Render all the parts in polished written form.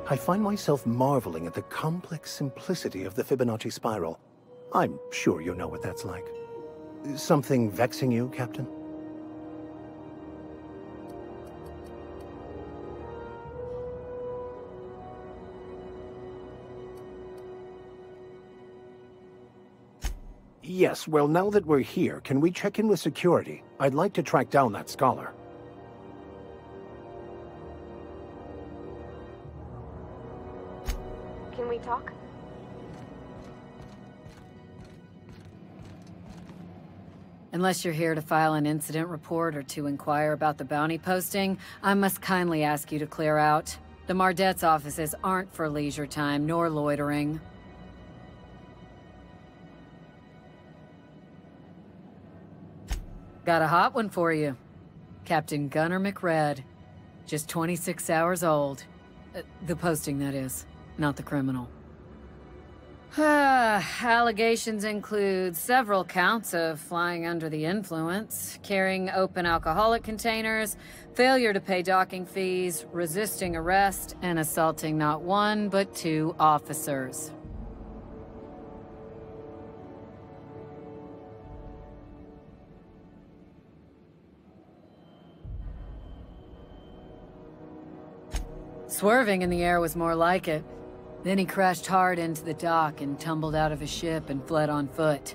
I find myself marveling at the complex simplicity of the Fibonacci spiral. I'm sure you know what that's like. Something vexing you, Captain? Yes, well, now that we're here, can we check in with security? I'd like to track down that scholar. Can we talk? Unless you're here to file an incident report or to inquire about the bounty posting, I must kindly ask you to clear out. The Mardet's offices aren't for leisure time nor loitering. Got a hot one for you. Captain Gunnar McRed. Just 26 hours old. The posting, that is. Not the criminal. Allegations include several counts of flying under the influence, carrying open alcoholic containers, failure to pay docking fees, resisting arrest, and assaulting not one, but 2 officers. Swerving in the air was more like it. Then he crashed hard into the dock and tumbled out of his ship and fled on foot.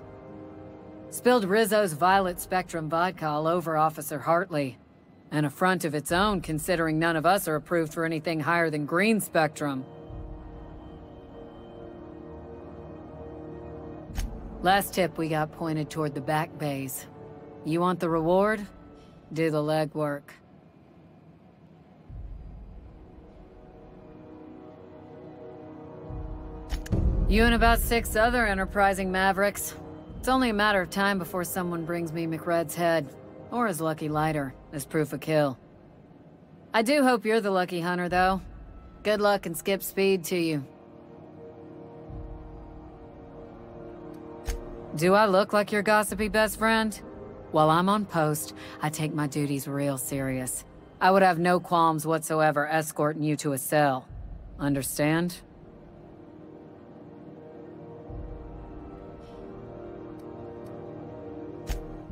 Spilled Rizzo's Violet Spectrum vodka all over Officer Hartley. An affront of its own, considering none of us are approved for anything higher than green spectrum. Last tip we got pointed toward the back bays. You want the reward? Do the legwork. You and about 6 other enterprising mavericks. It's only a matter of time before someone brings me McRed's head, or his lucky lighter, as proof of kill. I do hope you're the lucky hunter, though. Good luck and skip speed to you. Do I look like your gossipy best friend? While I'm on post, I take my duties real serious. I would have no qualms whatsoever escorting you to a cell. Understand?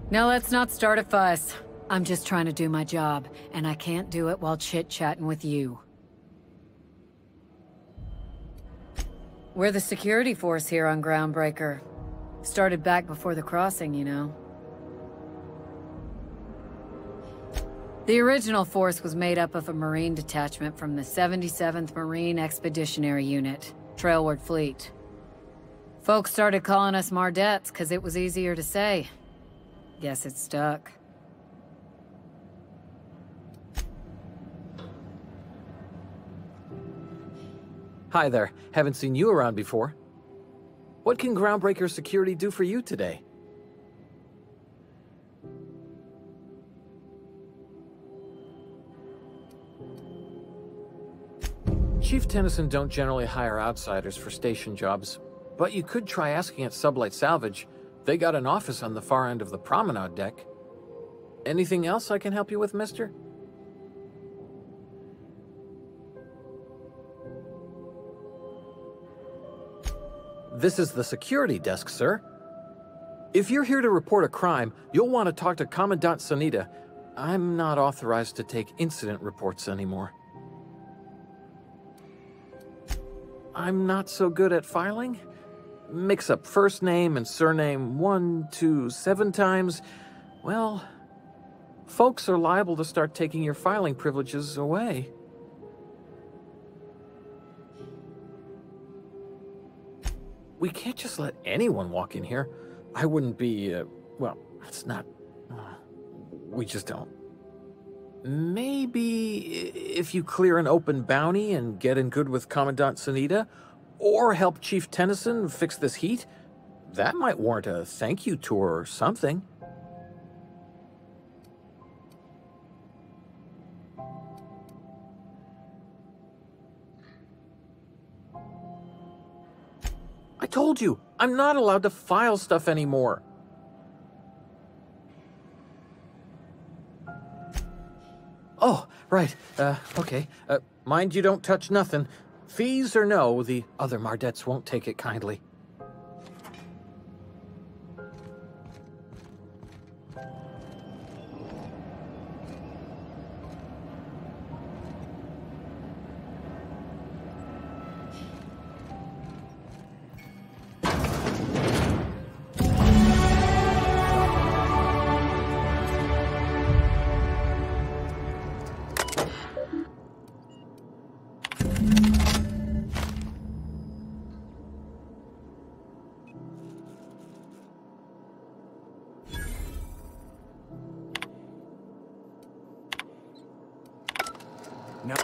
Now let's not start a fuss. I'm just trying to do my job, and I can't do it while chit-chatting with you. We're the security force here on Groundbreaker. Started back before the crossing, you know. The original force was made up of a Marine detachment from the 77th Marine Expeditionary Unit, Trailward Fleet. Folks started calling us Mardets because it was easier to say. Guess it stuck. Hi there. Haven't seen you around before. What can Groundbreaker Security do for you today? Chief Tennyson don't generally hire outsiders for station jobs, but you could try asking at Sublight Salvage. They got an office on the far end of the promenade deck. Anything else I can help you with, mister? This is the security desk, sir. If you're here to report a crime, you'll want to talk to Commandant Sanita. I'm not authorized to take incident reports anymore. I'm not so good at filing. Mix up first name and surname 1, 2, 7 times. Well, folks are liable to start taking your filing privileges away. We can't just let anyone walk in here. I wouldn't be, well, it's not... we just don't. Maybe if you clear an open bounty and get in good with Commandant Sanita, or help Chief Tennyson fix this heat, that might warrant a thank you tour or something. I told you, I'm not allowed to file stuff anymore. Oh, right, okay. Mind you don't touch nothing. Fees or no, the other Mardettes won't take it kindly. No.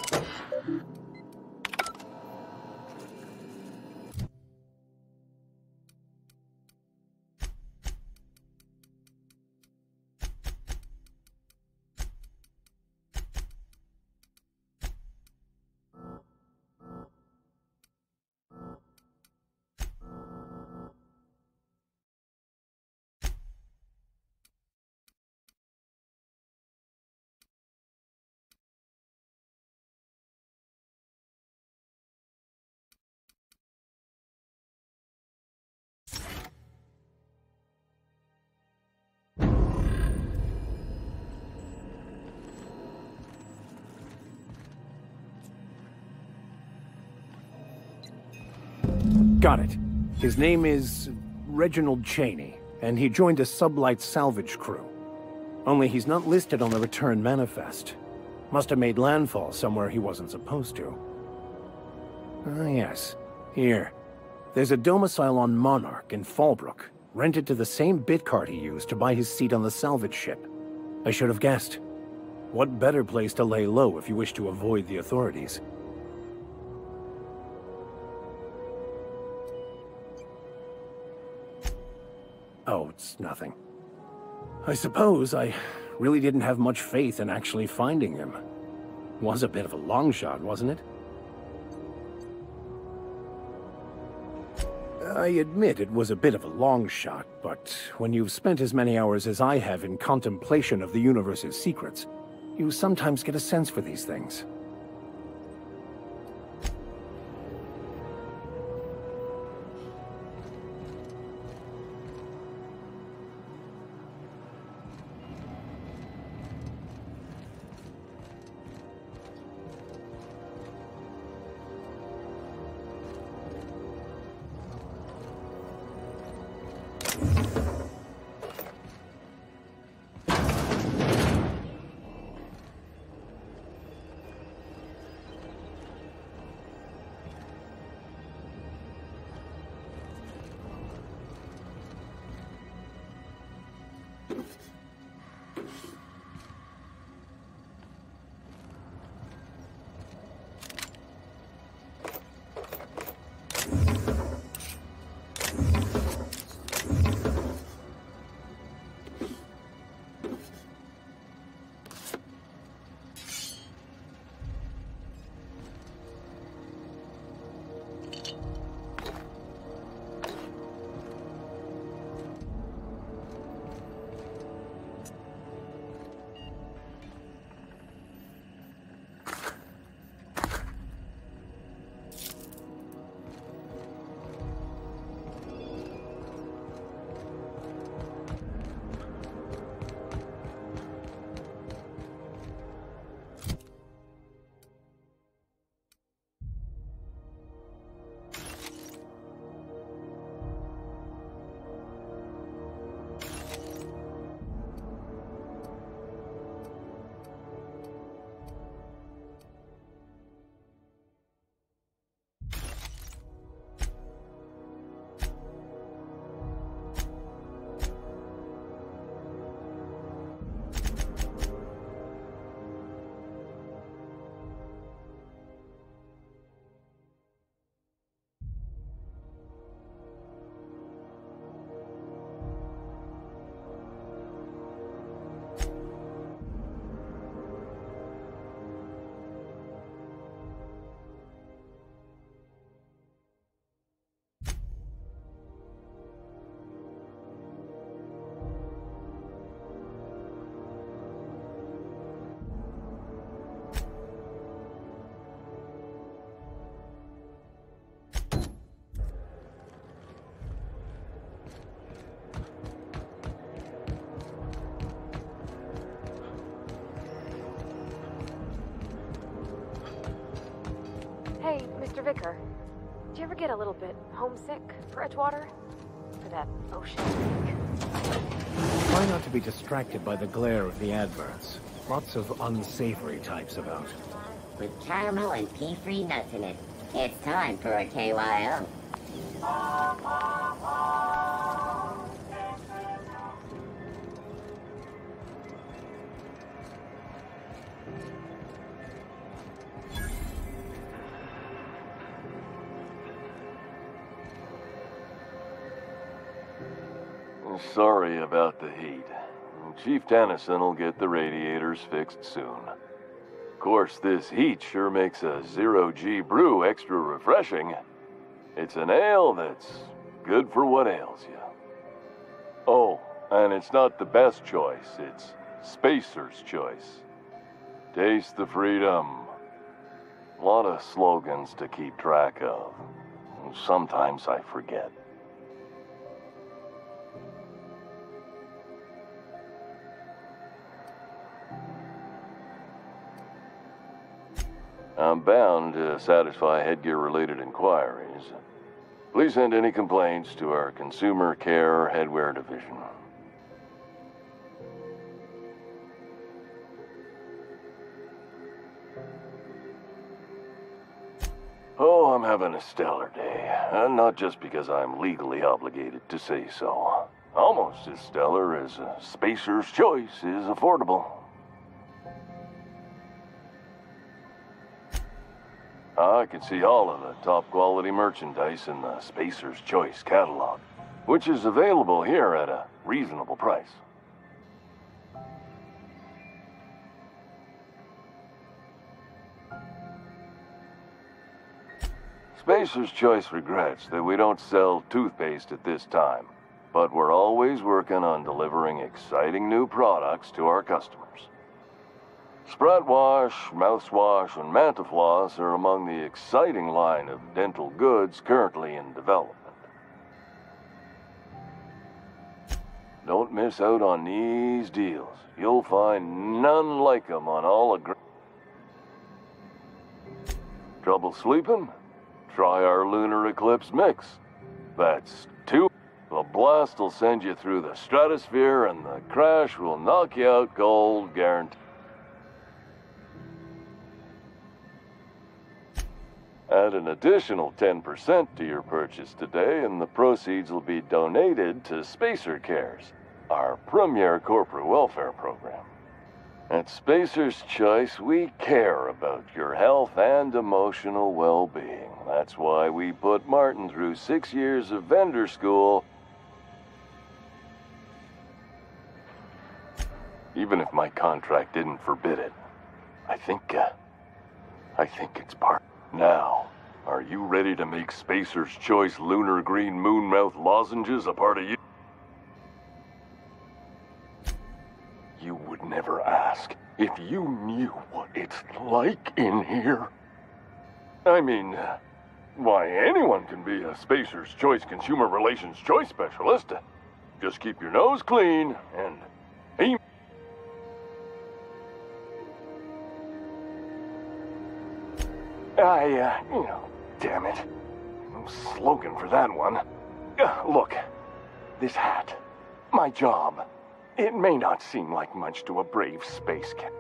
Got it. His name is Reginald Cheney, and he joined a sublight salvage crew. Only he's not listed on the return manifest. Must have made landfall somewhere he wasn't supposed to. Ah, yes. Here. There's a domicile on Monarch in Fallbrook, rented to the same bit card he used to buy his seat on the salvage ship. I should have guessed. What better place to lay low if you wish to avoid the authorities? Oh, it's nothing. I suppose I really didn't have much faith in actually finding him. Was a bit of a long shot, wasn't it? I admit it was a bit of a long shot, but when you've spent as many hours as I have in contemplation of the universe's secrets, you sometimes get a sense for these things. Hey, Mr. Vicar. Do you ever get a little bit homesick for Edgewater? For that ocean lake? Try not to be distracted by the glare of the adverts. Lots of unsavory types about. With caramel and pea-free nuts in it. It's time for a KYO. Sorry about the heat. Chief Tennyson will get the radiators fixed soon. Of course, this heat sure makes a zero-G brew extra refreshing. It's an ale that's good for what ails you. Oh, and it's not the best choice. It's Spacer's choice. Taste the freedom. A lot of slogans to keep track of. Sometimes I forget. I'm bound to satisfy headgear-related inquiries. Please send any complaints to our Consumer Care Headwear Division. Oh, I'm having a stellar day. And not just because I'm legally obligated to say so. Almost as stellar as Spacer's Choice is affordable. I can see all of the top-quality merchandise in the Spacer's Choice catalog, which is available here at a reasonable price. Spacer's Choice regrets that we don't sell toothpaste at this time, but we're always working on delivering exciting new products to our customers. Sprat Wash, Mouthwash, and Mantafloss are among the exciting line of dental goods currently in development. Don't miss out on these deals. You'll find none like them on all Trouble sleeping? Try our Lunar Eclipse Mix. That's 2. The blast will send you through the stratosphere and the crash will knock you out cold, guaranteed. Add an additional 10% to your purchase today, and the proceeds will be donated to Spacer Cares, our premier corporate welfare program. At Spacer's Choice, we care about your health and emotional well-being. That's why we put Martin through 6 years of vendor school. Even if my contract didn't forbid it, I think it's part. Now, are you ready to make Spacer's Choice Lunar Green Moonmouth lozenges a part of you? You would never ask if you knew what it's like in here. I mean, why, anyone can be a Spacer's Choice Consumer Relations Choice Specialist. Just keep your nose clean and aim. Damn it. No slogan for that one. Look, this hat, my job, it may not seem like much to a brave space cat.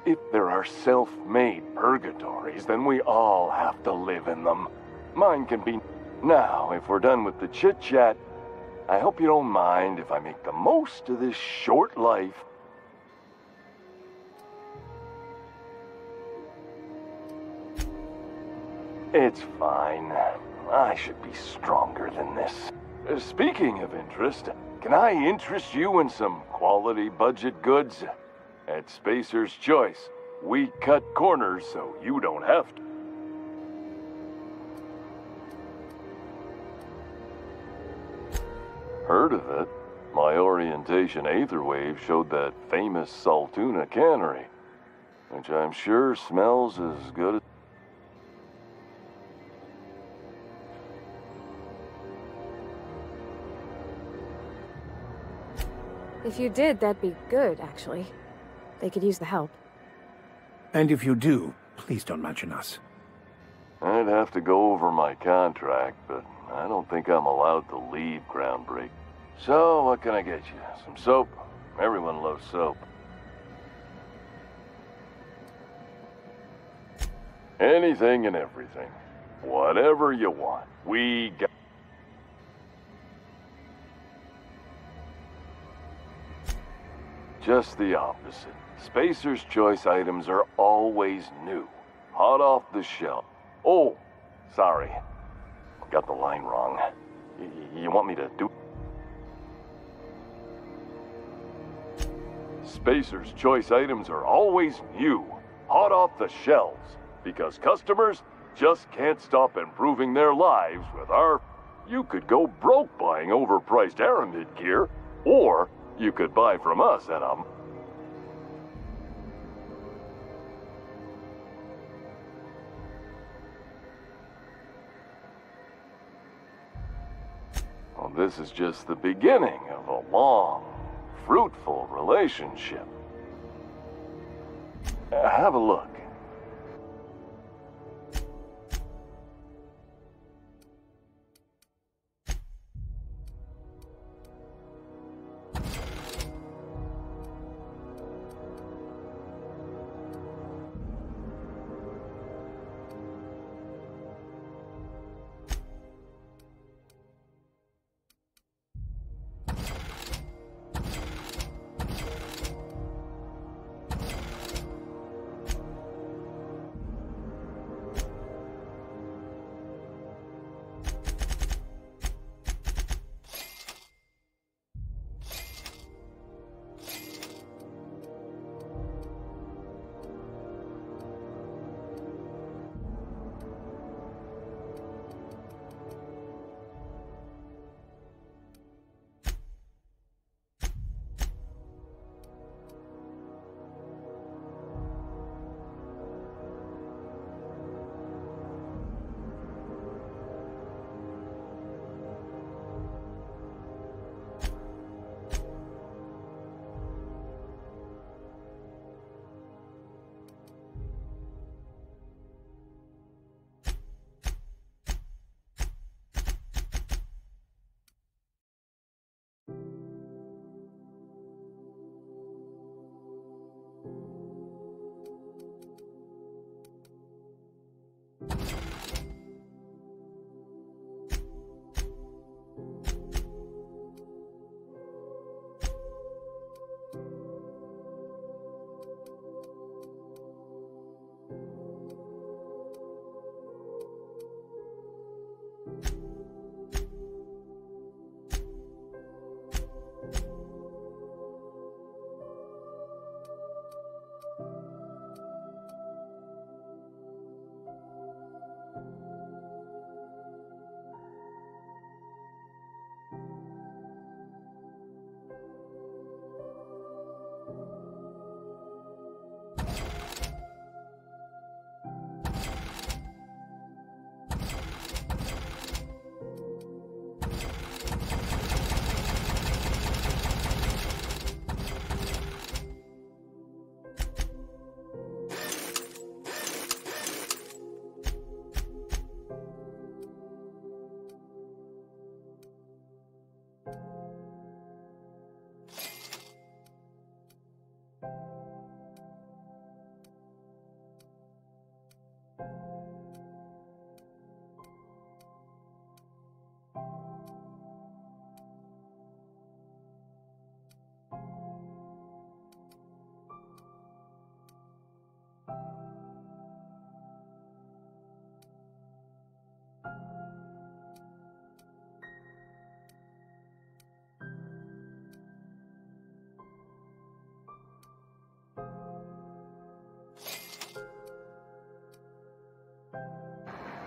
If there are self-made purgatories, then we all have to live in them. Mine can be... Now, if we're done with the chit-chat, I hope you don't mind if I make the most of this short life. It's fine. I should be stronger than this. Speaking of interest, can I interest you in some quality budget goods? At Spacer's Choice, we cut corners so you don't have to. Heard of it? My orientation aetherwave showed that famous Saltuna cannery, which I'm sure smells as good as... If you did, that'd be good, actually. They could use the help. And if you do, please don't mention us. I'd have to go over my contract, but I don't think I'm allowed to leave Groundbreak. So, what can I get you? Some soap? Everyone loves soap. Anything and everything. Whatever you want. We got... Just the opposite. Spacer's Choice items are always new. Hot off the shelf. Oh, sorry. Got the line wrong. You want me to do... Spacer's Choice items are always new. Hot off the shelves. Because customers just can't stop improving their lives with our... You could go broke buying overpriced Aramid gear, or you could buy from us at a... Well, this is just the beginning of a long, fruitful relationship. Have a look.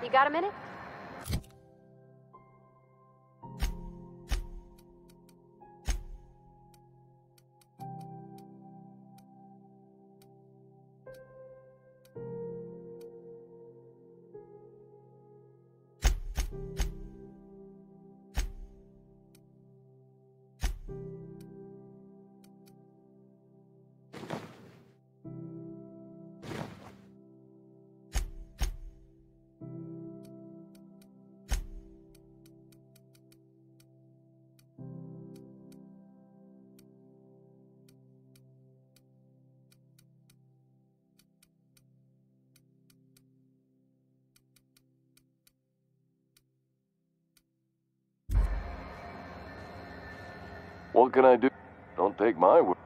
You got a minute? What can I do? Don't take my word.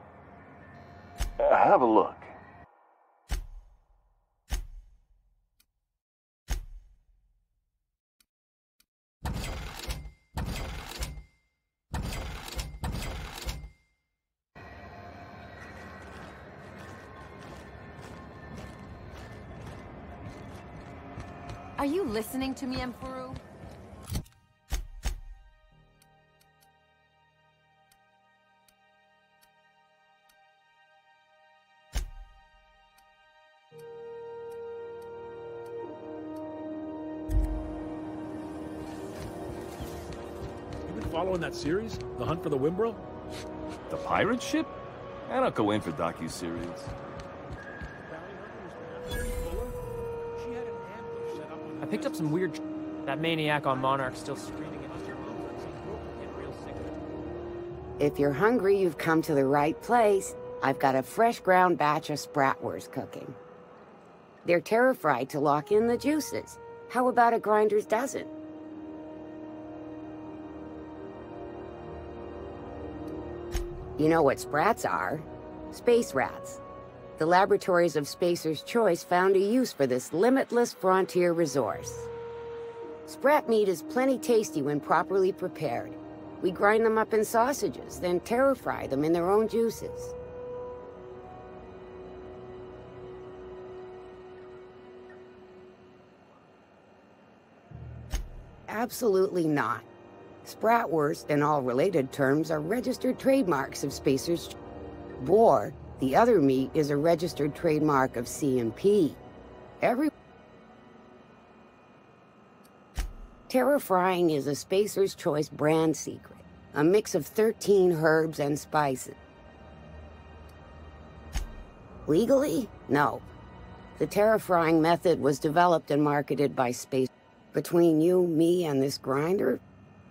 Have a look. Are you listening to me, Emperor? Following that series? The Hunt for the Wimbro? The pirate ship? I don't go in for docu-series. I picked up some weird. That maniac on Monarch still screaming at us. If you're hungry, you've come to the right place. I've got a fresh ground batch of spratwurst cooking. They're terra-fried to lock in the juices. How about a grinder's dozen? You know what sprats are? Space rats. The laboratories of Spacer's Choice found a use for this limitless frontier resource. Sprat meat is plenty tasty when properly prepared. We grind them up in sausages, then terra-fry them in their own juices. Absolutely not. Spratwurst and all related terms are registered trademarks of Spacer's Choice. Boar, the other meat, is a registered trademark of C&P. Terra-frying is a Spacer's Choice brand secret, a mix of 13 herbs and spices. Legally? No. The terra-frying method was developed and marketed by Space. Between you, me, and this grinder,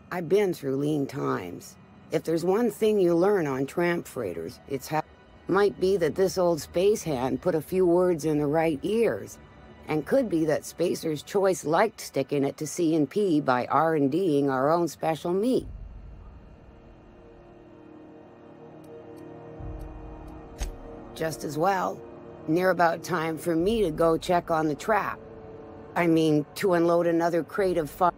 I've been through lean times. If there's one thing you learn on tramp freighters, it's how... Might be that this old space hand put a few words in the right ears, and could be that Spacer's Choice liked sticking it to C&P by R&D'ing our own special meat. Just as well. Near about time for me to go check on the trap. I mean, to unload another crate of fun.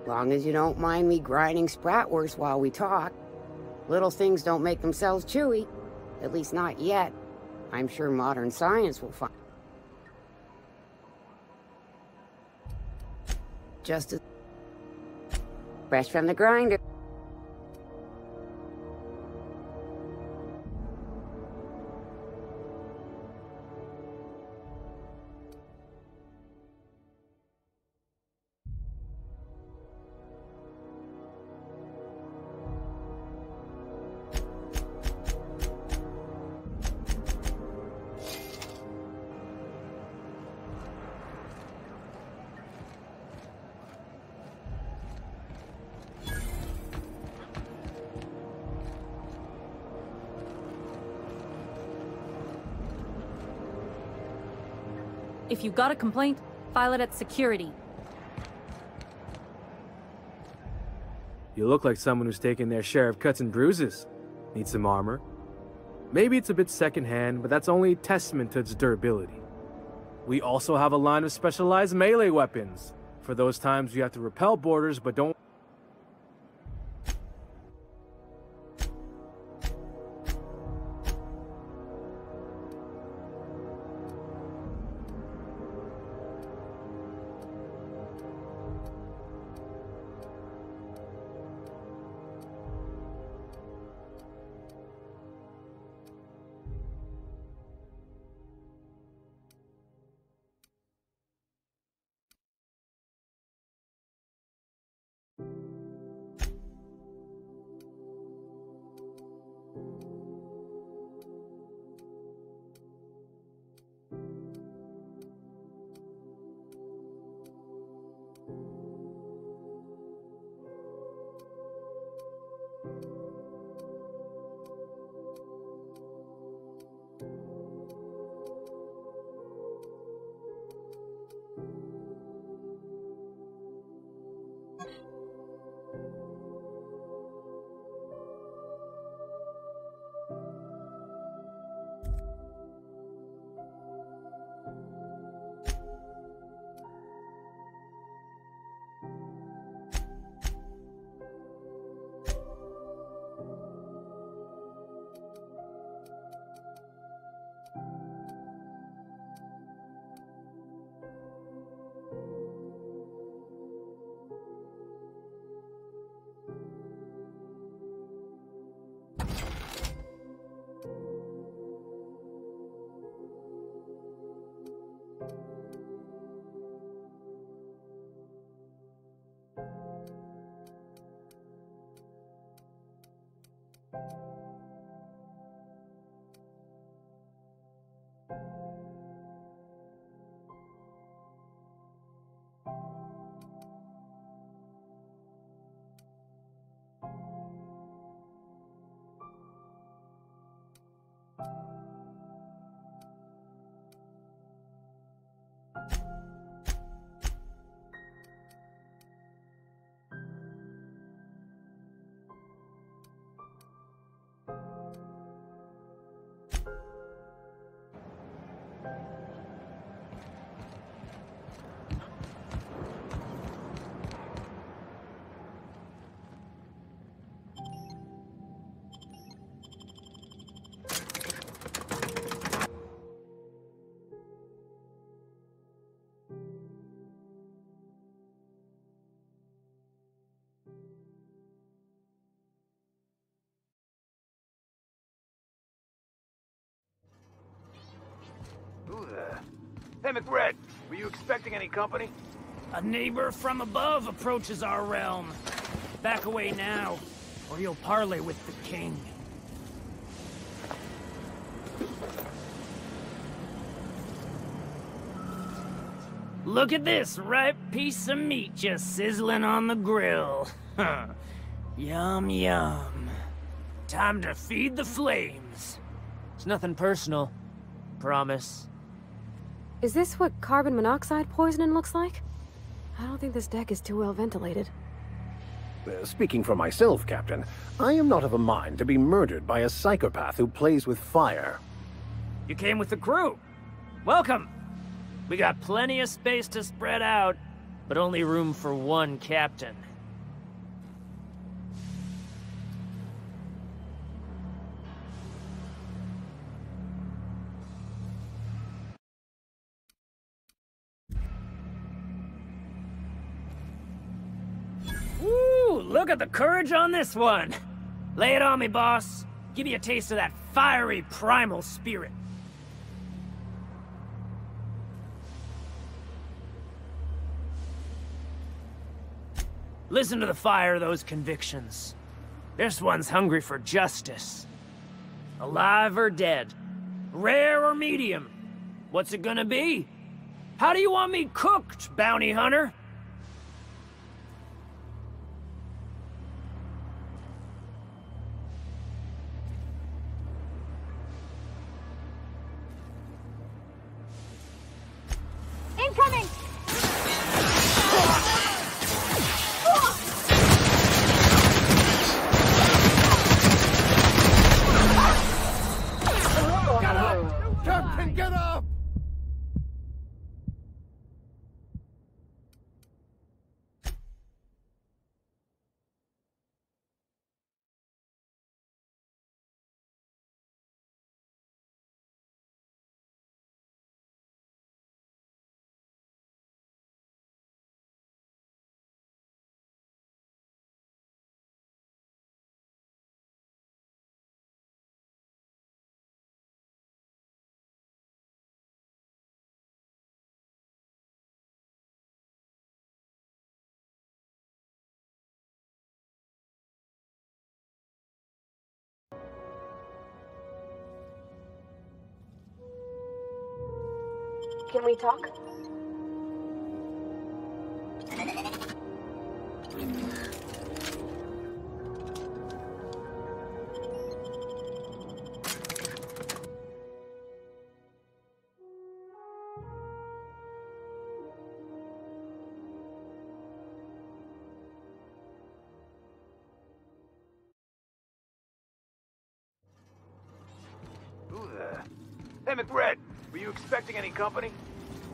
Long as you don't mind me grinding spratwurst while we talk. Little things don't make themselves chewy. At least not yet. I'm sure modern science will find. Just as fresh from the grinder. If you've got a complaint, file it at security. You look like someone who's taken their share of cuts and bruises. Need some armor? Maybe it's a bit secondhand, but that's only a testament to its durability. We also have a line of specialized melee weapons. For those times you have to repel boarders, but don't... Hey, McRed, were you expecting any company? A neighbor from above approaches our realm. Back away now, or you'll parley with the king. Look at this ripe piece of meat just sizzling on the grill. Yum, yum. Time to feed the flames. It's nothing personal. Promise. Is this what carbon monoxide poisoning looks like? I don't think this deck is too well ventilated. Speaking for myself, Captain, I am not of a mind to be murdered by a psychopath who plays with fire. You came with the crew. Welcome. We got plenty of space to spread out, but only room for one captain. Ooh, look at the courage on this one. Lay it on me, boss. Give me a taste of that fiery primal spirit. Listen to the fire of those convictions. This one's hungry for justice. Alive or dead? Rare or medium? What's it gonna be? How do you want me cooked, bounty hunter? Incoming! Get up! Captain, get up! Can we talk? Who the... Hey, McRed, were you expecting any company?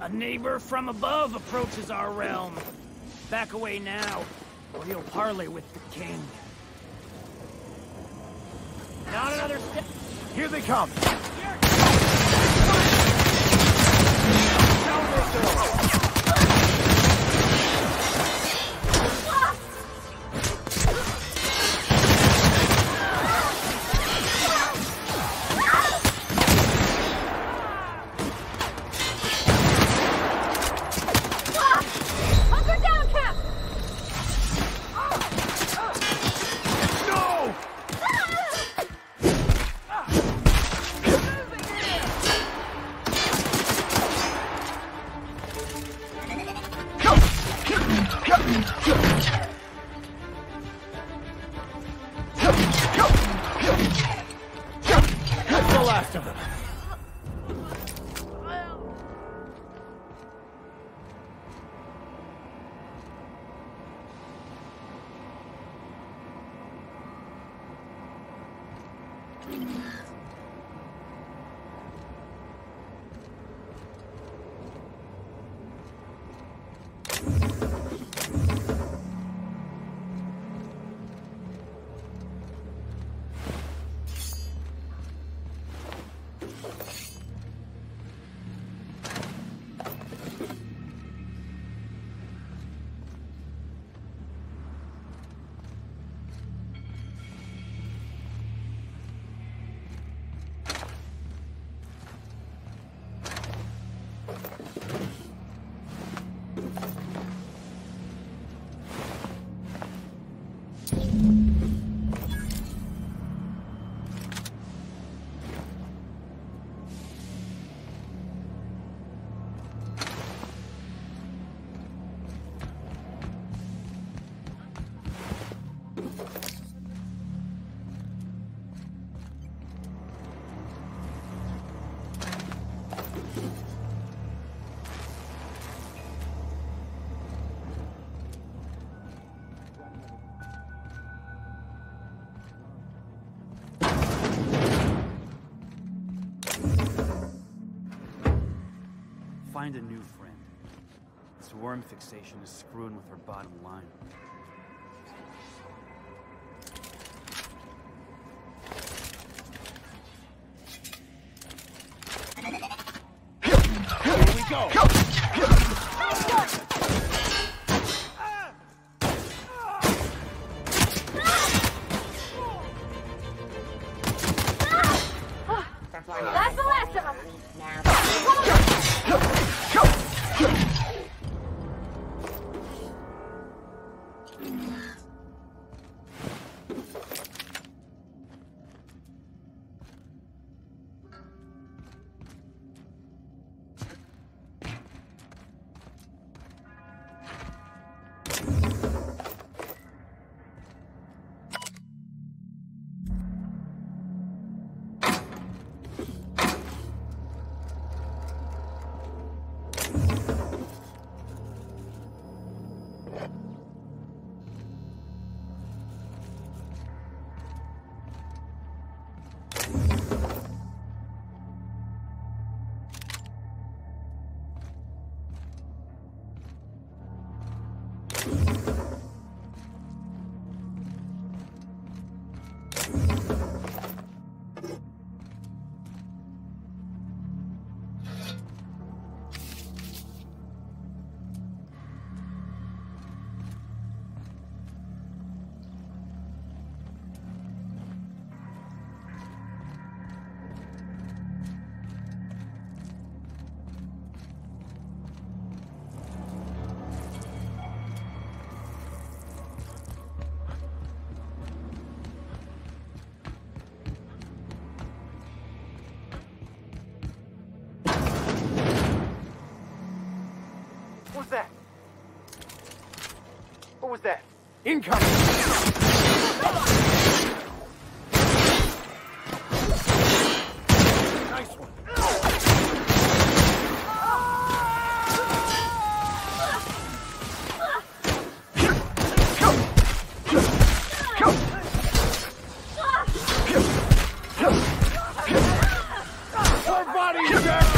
A neighbor from above approaches our realm. Back away now, or you'll parley with the king. Not another step. Here they come! Hunker down, Cap! No! That's the last of them. find a new friend. This worm fixation is screwing with her bottom line. Here we go! That's the last of them! What's that? What was that? Incoming! Nice one. Our bodies down!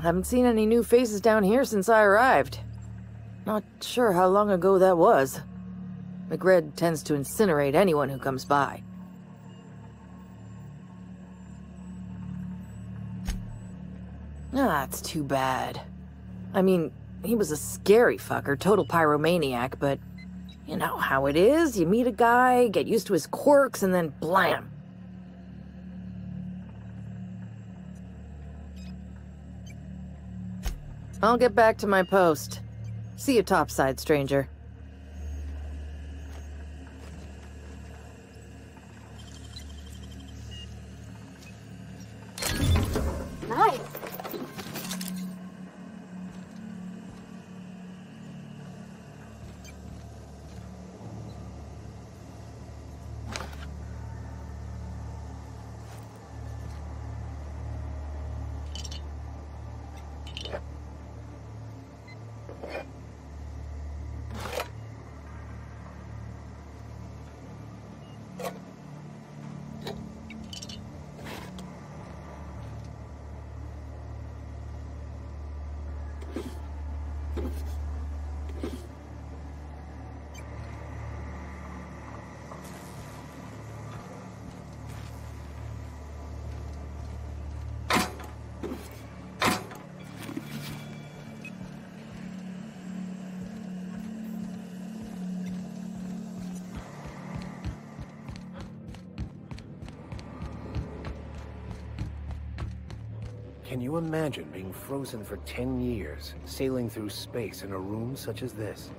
Haven't seen any new faces down here since I arrived. Not sure how long ago that was. McRed tends to incinerate anyone who comes by. That's too bad. I mean, he was a scary fucker, total pyromaniac, but you know how it is. You meet a guy, get used to his quirks, and then blam. I'll get back to my post. See you topside, stranger. Nice. Can you imagine being frozen for 10 years, sailing through space in a room such as this?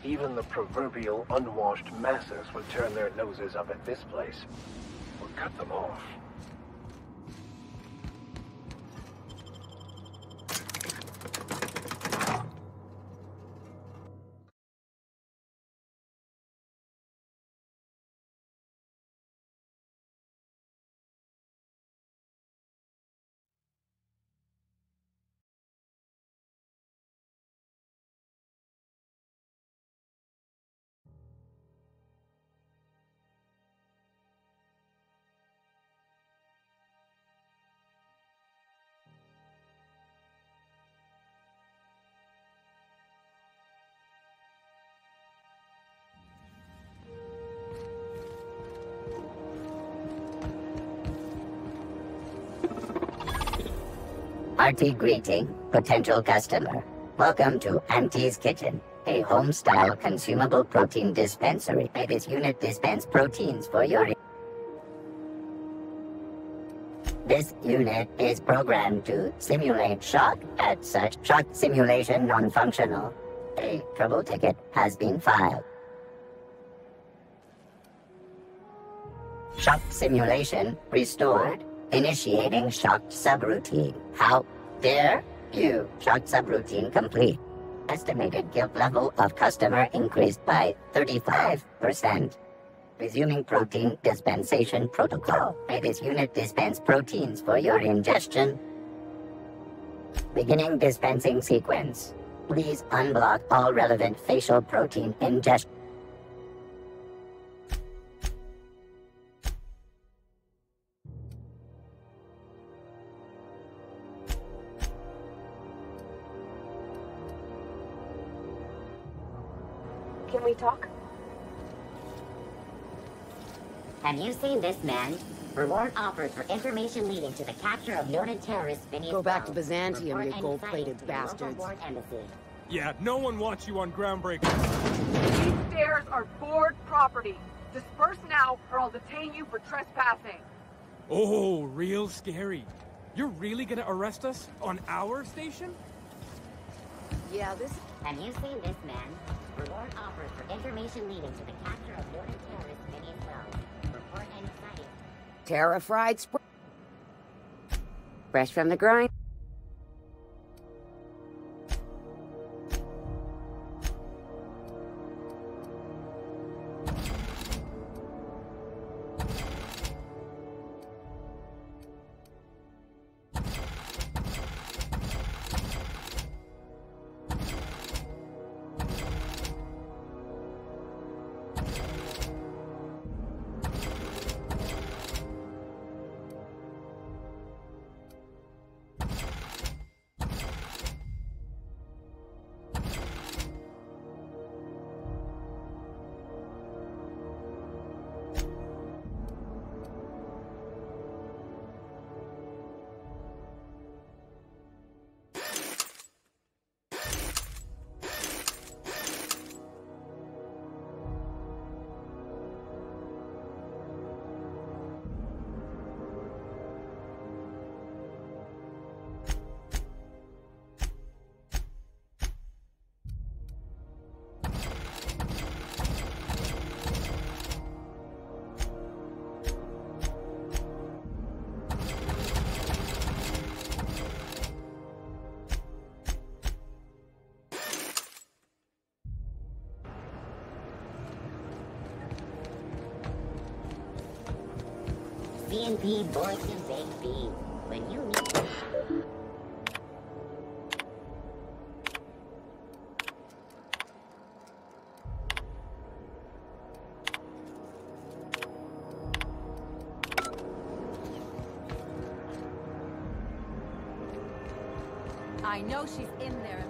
Even the proverbial unwashed masses would turn their noses up at this place, or cut them off. Hearty greeting, potential customer. Welcome to Auntie's Kitchen, a home-style consumable protein dispensary. May this unit dispense proteins for your... This unit is programmed to simulate shock. As such, shock simulation non-functional. A trouble ticket has been filed. Shock simulation restored. Initiating shock subroutine. How dare you? Shock subroutine complete. Estimated guilt level of customer increased by 35%. Resuming protein dispensation protocol. May this unit dispense proteins for your ingestion. Beginning dispensing sequence. Please unblock all relevant facial protein ingestion. Can we talk? Have you seen this man? Reward offered for information leading to the capture of noted terrorist Phineas. Go back to Brown. Byzantium, Report you any gold-plated sightings to the local bastards. board embassy. Yeah, no one wants you on Groundbreaker. These stairs are board property. Disperse now, or I'll detain you for trespassing. Oh, real scary. You're really gonna arrest us on our station? Yeah, this... Have you seen this man? Reward offered for information leading to the capture of noted terrorist Phineas Brown. Report any sightings. Terra fried fresh from the grind. C&P boys and baked beans. When you meet... I know she's in there.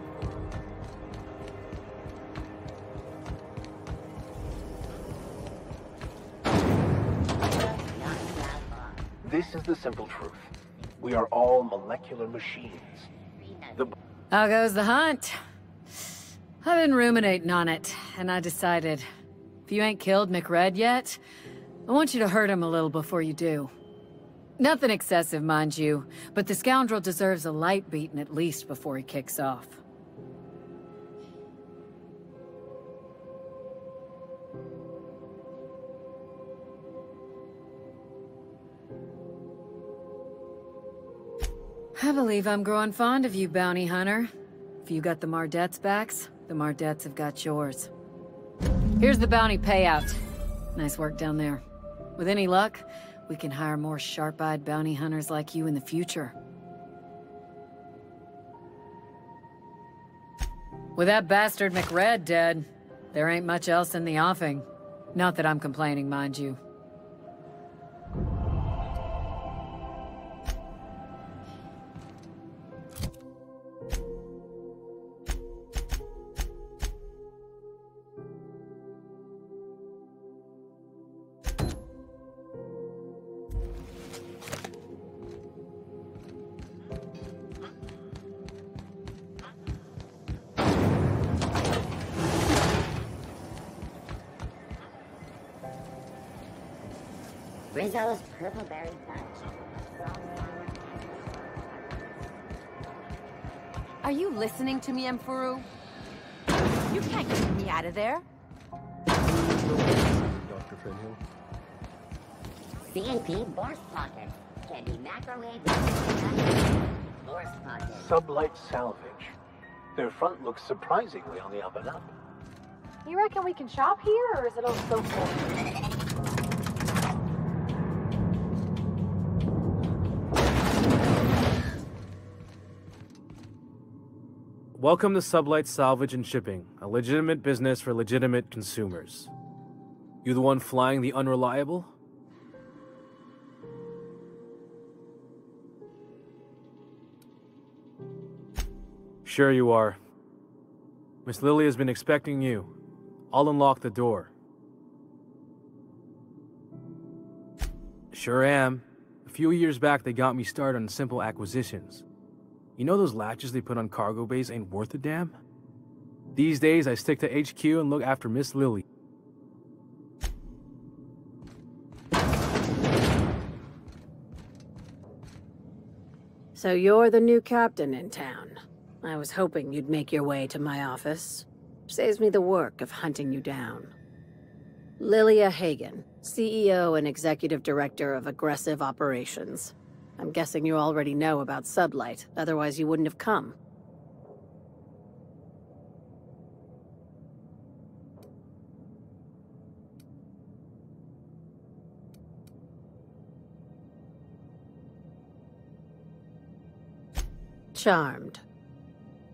This is the simple truth. We are all molecular machines. How goes the hunt? I've been ruminating on it, and I decided, if you ain't killed McRed yet, I want you to hurt him a little before you do. Nothing excessive, mind you, but the scoundrel deserves a light beating at least before he kicks off. I believe I'm growing fond of you, bounty hunter. If you got the Mardets' backs, the Mardets have got yours. Here's the bounty payout. Nice work down there. With any luck, we can hire more sharp-eyed bounty hunters like you in the future. With that bastard McRed dead, there ain't much else in the offing. Not that I'm complaining, mind you. Rizzo's Purple Berry Punch. Are you listening to me, Emfuru? You can't keep me out of there. Dr. Finhill. C&P Borst Pocket. Can be microwave. Borst Pocket. Sublight Salvage. Their front looks surprisingly on the up and up. You reckon we can shop here, or is it all so full? Welcome to Sublight Salvage and Shipping, a legitimate business for legitimate consumers. You the one flying the Unreliable? Sure you are. Miss Lily has been expecting you. I'll unlock the door. Sure am. A few years back, they got me started on simple acquisitions. You know those latches they put on cargo bays ain't worth a damn? These days, I stick to HQ and look after Miss Lily. So you're the new captain in town. I was hoping you'd make your way to my office. Saves me the work of hunting you down. Lilia Hagen, CEO and Executive Director of Aggressive Operations. I'm guessing you already know about Sublight, otherwise you wouldn't have come. Charmed.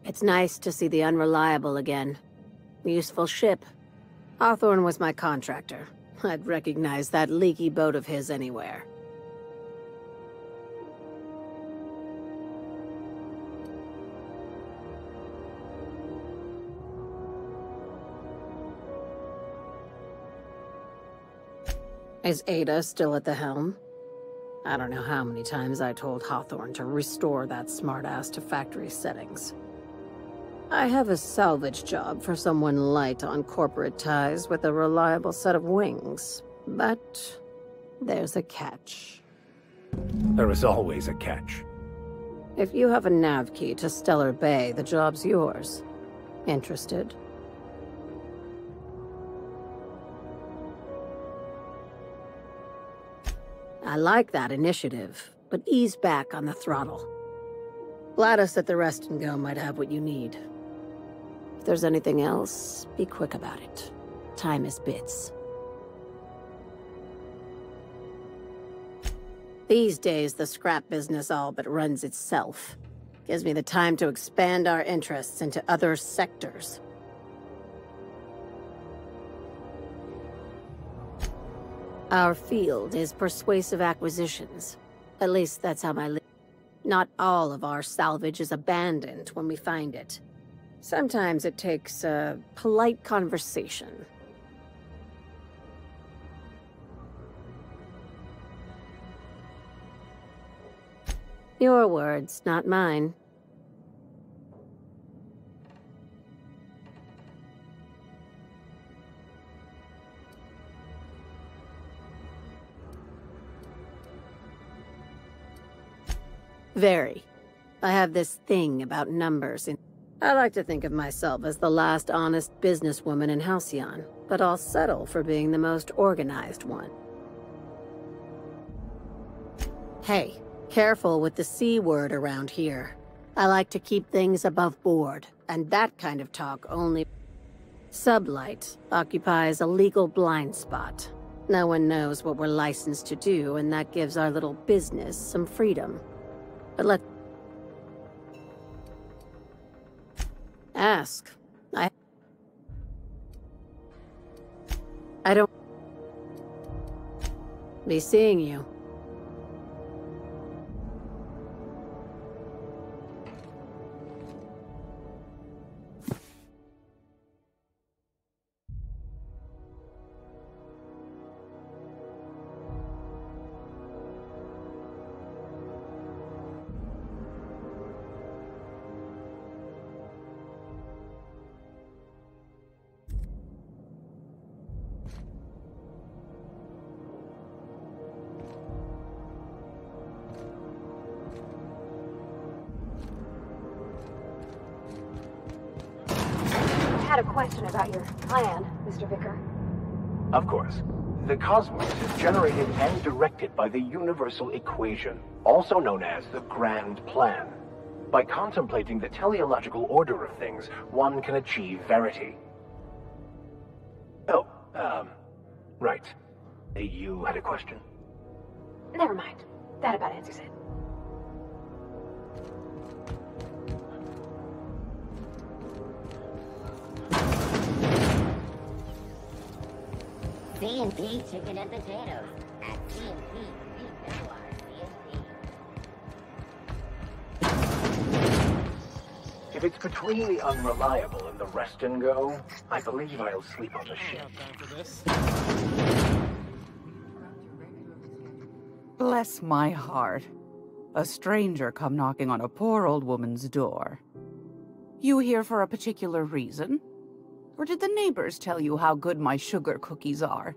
It's nice to see the Unreliable again. Useful ship. Hawthorne was my contractor. I'd recognize that leaky boat of his anywhere. Is Ada still at the helm? I don't know how many times I told Hawthorne to restore that smartass to factory settings. I have a salvage job for someone light on corporate ties with a reliable set of wings. But there's a catch. There is always a catch. If you have a nav key to Stellar Bay, the job's yours. Interested? I like that initiative, but ease back on the throttle. Gladys at the Rest and Go might have what you need. If there's anything else, be quick about it. Time is bits. These days, the scrap business all but runs itself. Gives me the time to expand our interests into other sectors. Our field is persuasive acquisitions. At least that's how my Not all of our salvage is abandoned when we find it. Sometimes it takes a polite conversation. Your words, not mine. Very. I have this thing about numbers. I like to think of myself as the last honest businesswoman in Halcyon, but I'll settle for being the most organized one. Hey, careful with the C word around here. I like to keep things above board, and that kind of talk only... Sublight occupies a legal blind spot. No one knows what we're licensed to do, and that gives our little business some freedom. But ask. I don't... Be seeing you. I had a question about your plan, Mr. Vicar. Of course. The cosmos is generated and directed by the universal equation, also known as the Grand Plan. By contemplating the teleological order of things, one can achieve verity. Oh, right. You had a question? Never mind. That about answers it. C&P chicken and potatoes. At C&P, we know our C&P. If it's between the unreliable and the rest and go, I believe I'll sleep on the ship. Bless my heart. A stranger come knocking on a poor old woman's door. You here for a particular reason? Or did the neighbors tell you how good my sugar cookies are?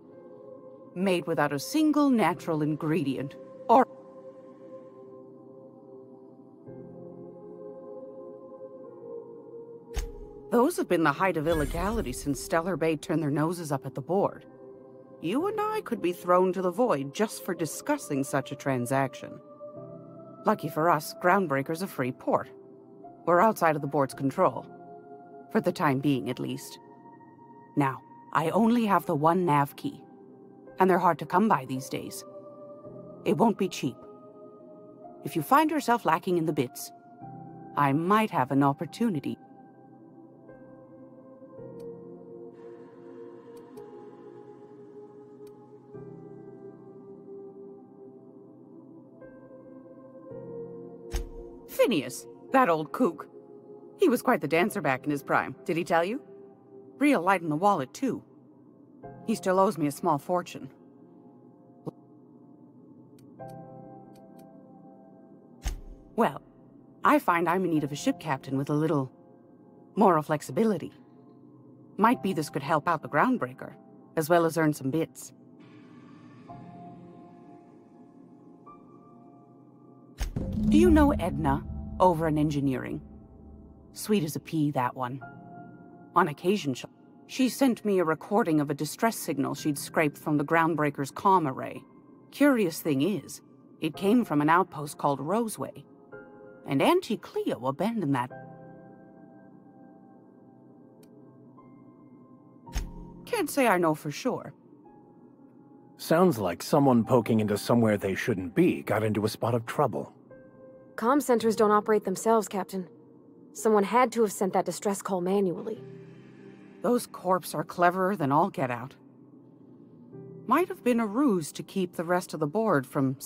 Made without a single natural ingredient. Or... Those have been the height of illegality since Stellar Bay turned their noses up at the board. You and I could be thrown to the void just for discussing such a transaction. Lucky for us, Groundbreaker's a free port. We're outside of the board's control. For the time being, at least. Now, I only have the one nav key. And they're hard to come by these days. It won't be cheap. If you find yourself lacking in the bits, I might have an opportunity. Phineas, that old kook. He was quite the dancer back in his prime, did he tell you? Real light in the wallet, too. He still owes me a small fortune. Well, I find I'm in need of a ship captain with a little moral flexibility. Might be this could help out the Groundbreaker, as well as earn some bits. Do you know Edna, over in engineering? Sweet as a pea, that one. On occasion, she sent me a recording of a distress signal she'd scraped from the Groundbreaker's comm array. Curious thing is, it came from an outpost called Roseway. And Auntie Cleo abandoned that. Can't say I know for sure. Sounds like someone poking into somewhere they shouldn't be got into a spot of trouble. Comm centers don't operate themselves, Captain. Someone had to have sent that distress call manually. Those corps are cleverer than all get out. Might have been a ruse to keep the rest of the board from...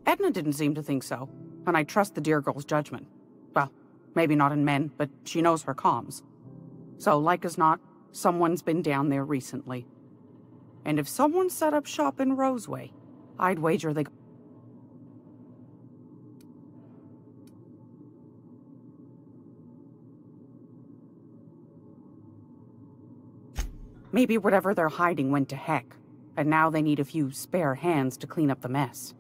Edna didn't seem to think so, and I trust the dear girl's judgment. Well, maybe not in men, but she knows her comms. So, like as not, someone's been down there recently. And if someone set up shop in Roseway, I'd wager they... Maybe whatever they're hiding went to heck, and now they need a few spare hands to clean up the mess.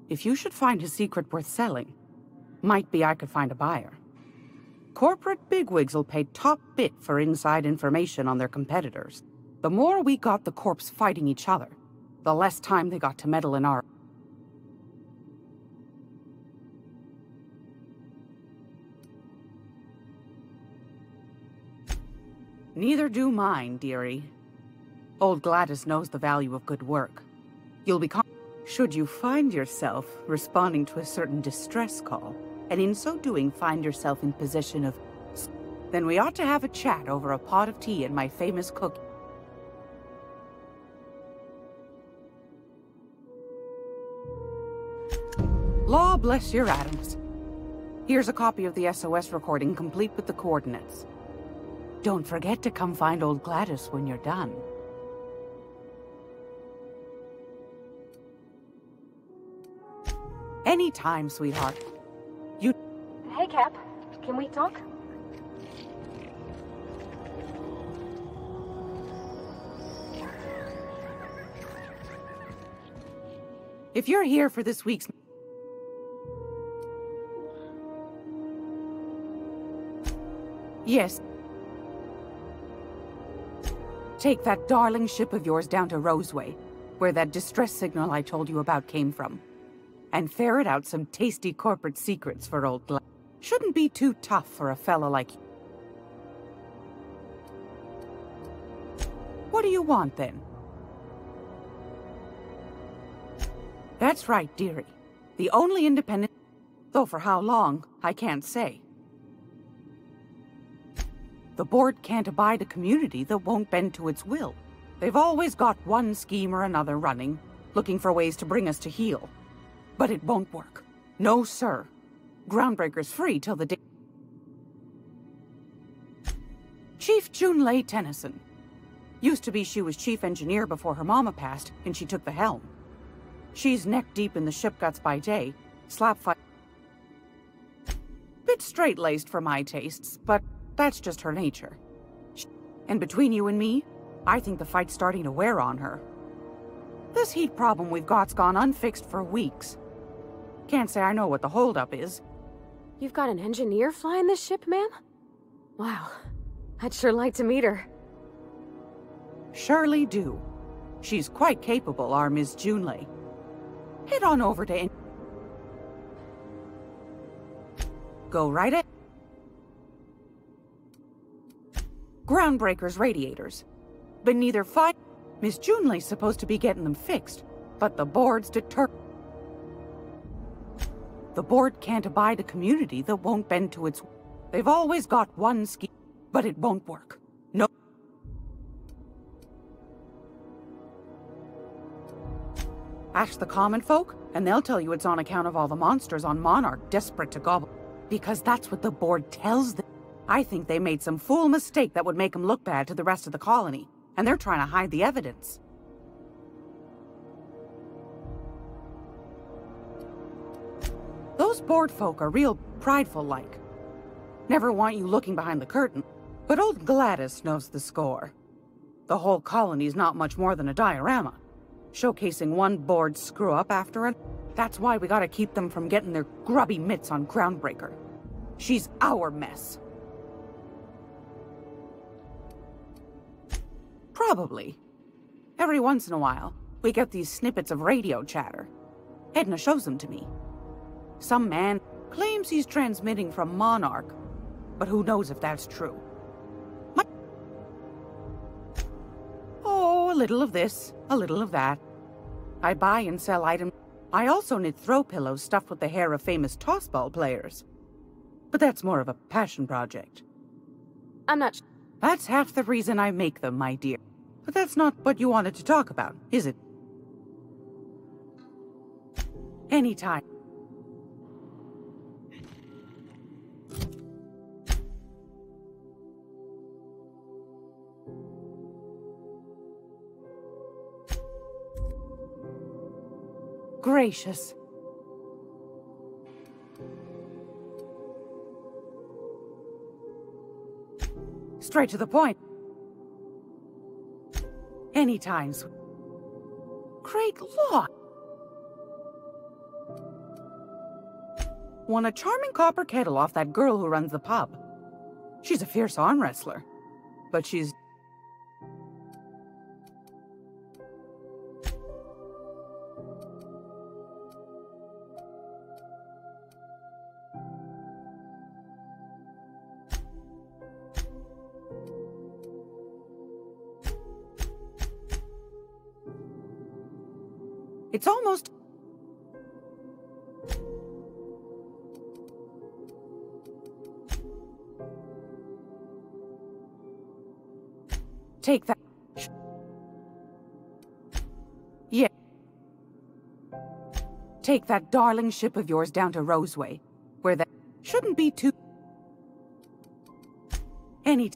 If you should find a secret worth selling, might be I could find a buyer. Corporate bigwigs will pay top bit for inside information on their competitors. The more we got the corps fighting each other, the less time they got to meddle in our... Neither do mine, dearie. Old Gladys knows the value of good work. You'll be should you find yourself responding to a certain distress call, and in so doing find yourself in possession of... Then we ought to have a chat over a pot of tea and my famous cookie. Law bless your atoms. Here's a copy of the SOS recording complete with the coordinates. Don't forget to come find old Gladys when you're done. Anytime, sweetheart. You... Hey, Cap. Can we talk? If you're here for this week's... Yes. Take that darling ship of yours down to Roseway, where that distress signal I told you about came from. And ferret out some tasty corporate secrets for old Gladys. Shouldn't be too tough for a fella like you. What do you want, then? That's right, dearie. The only independent... Though for how long, I can't say. The board can't abide a community that won't bend to its will. They've always got one scheme or another running, looking for ways to bring us to heel. But it won't work. No, sir. Groundbreaker's free till the day... Chief Junlei Tennyson. Used to be she was chief engineer before her mama passed, and she took the helm. She's neck-deep in the ship guts by day, slap-fight... Bit straight-laced for my tastes, but that's just her nature. And between you and me, I think the fight's starting to wear on her. This heat problem we've got's gone unfixed for weeks. Can't say I know what the holdup is. You've got an engineer flying this ship, ma'am? Wow. I'd sure like to meet her. Surely do. She's quite capable, our Miss Junlei. Head on over to... Go right at... Groundbreaker's radiators. But neither fight... Miss Junlei's supposed to be getting them fixed, but the board's determined. The board can't abide a community that won't bend to its... They've always got one scheme, but it won't work. No. Ask the common folk, and they'll tell you it's on account of all the monsters on Monarch desperate to gobble. Because that's what the board tells them. I think they made some fool mistake that would make them look bad to the rest of the colony, and they're trying to hide the evidence. Those board folk are real prideful-like. Never want you looking behind the curtain, but old Gladys knows the score. The whole colony's not much more than a diorama, showcasing one board screw-up after it. That's why we gotta keep them from getting their grubby mitts on Groundbreaker. She's our mess. Probably. Every once in a while, we get these snippets of radio chatter. Edna shows them to me. Some man claims he's transmitting from Monarch, but who knows if that's true. Oh, a little of this, a little of that. I buy and sell items. I also knit throw pillows stuffed with the hair of famous tossball players. But that's more of a passion project. I'm not That's half the reason I make them, my dear. But that's not what you wanted to talk about, is it? Anytime. Gracious. Straight to the point. Anytime. Great Lord! Won a charming copper kettle off that girl who runs the pub. She's a fierce arm wrestler, but she's... It's almost... Take that... Yeah. Take that darling ship of yours down to Roseway, where that shouldn't be too... Any...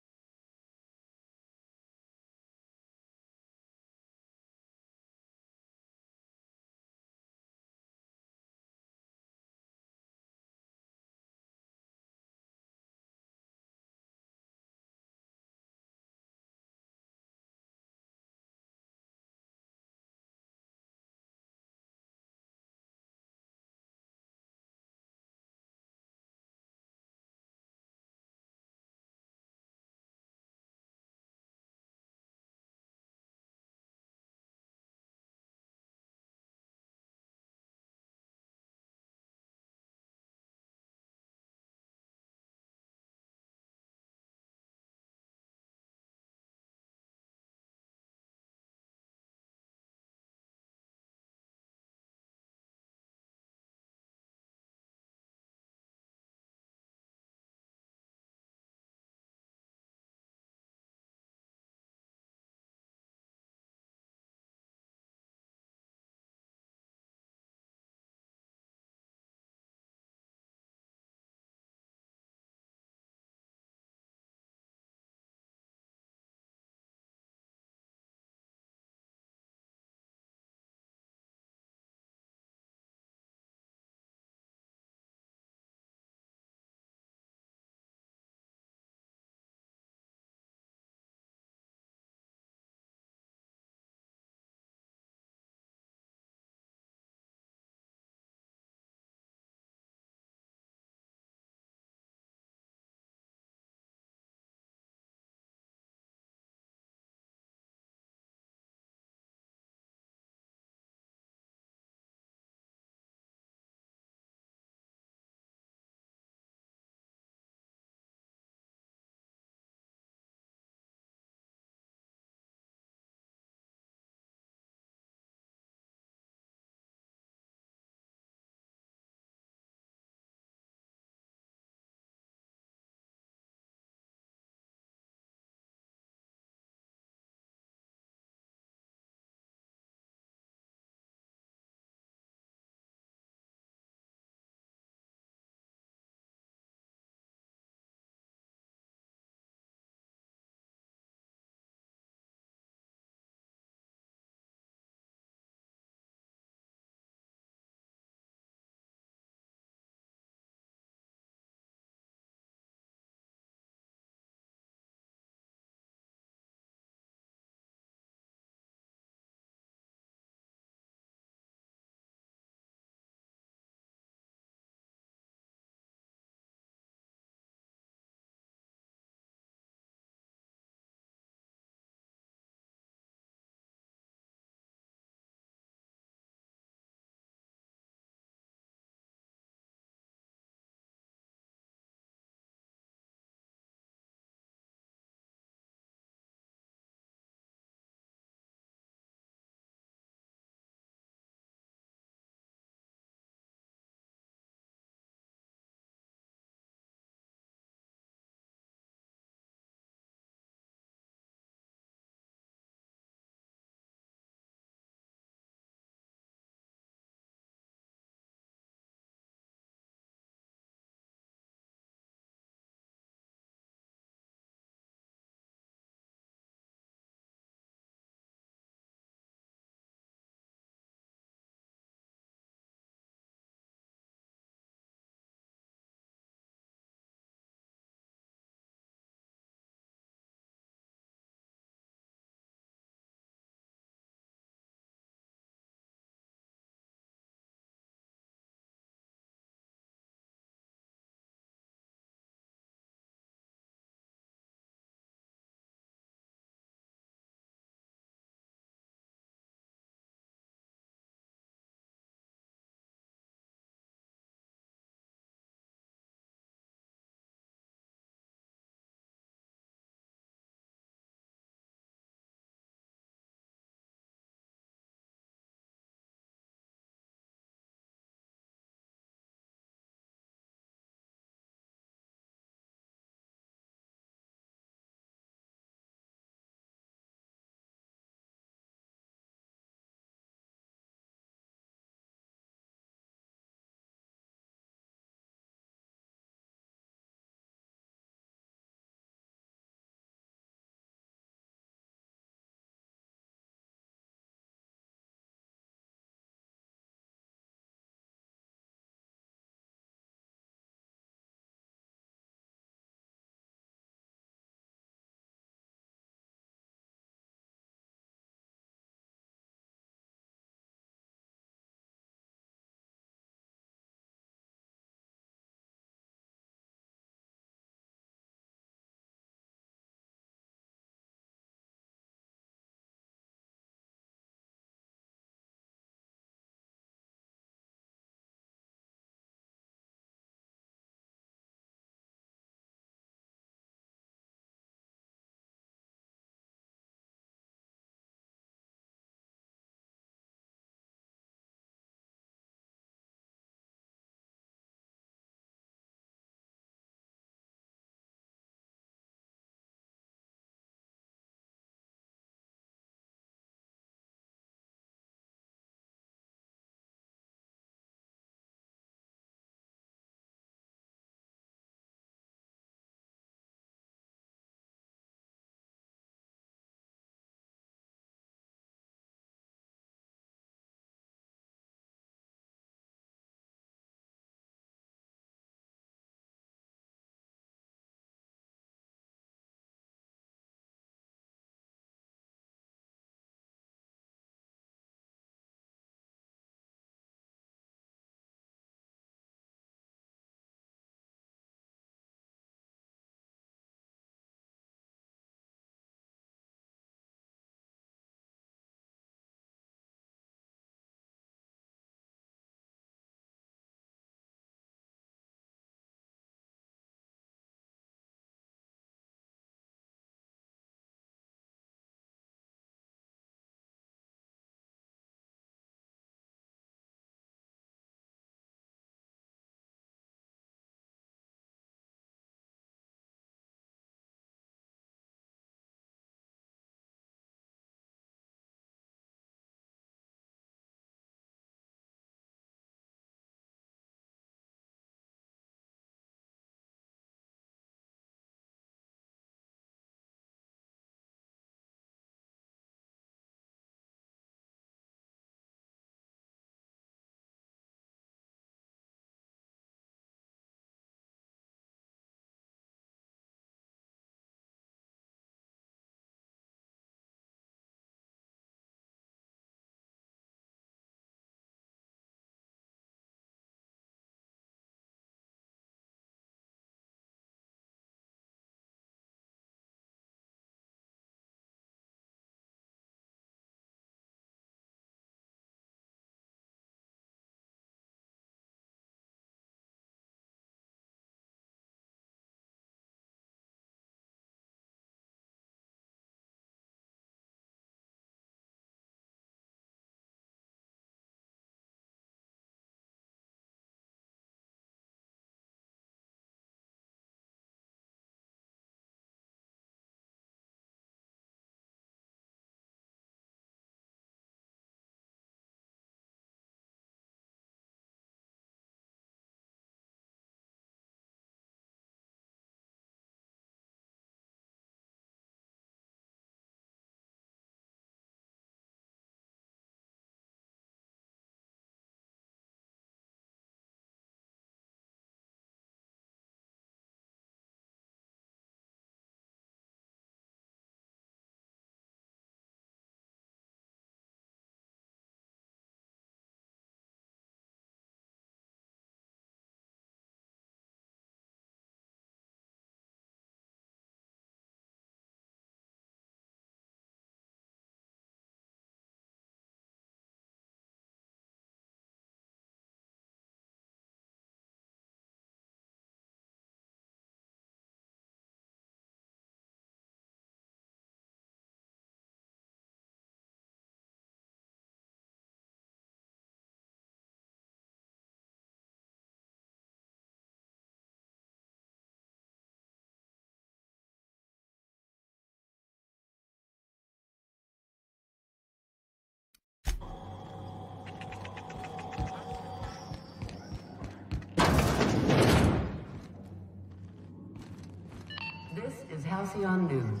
Halcyon News.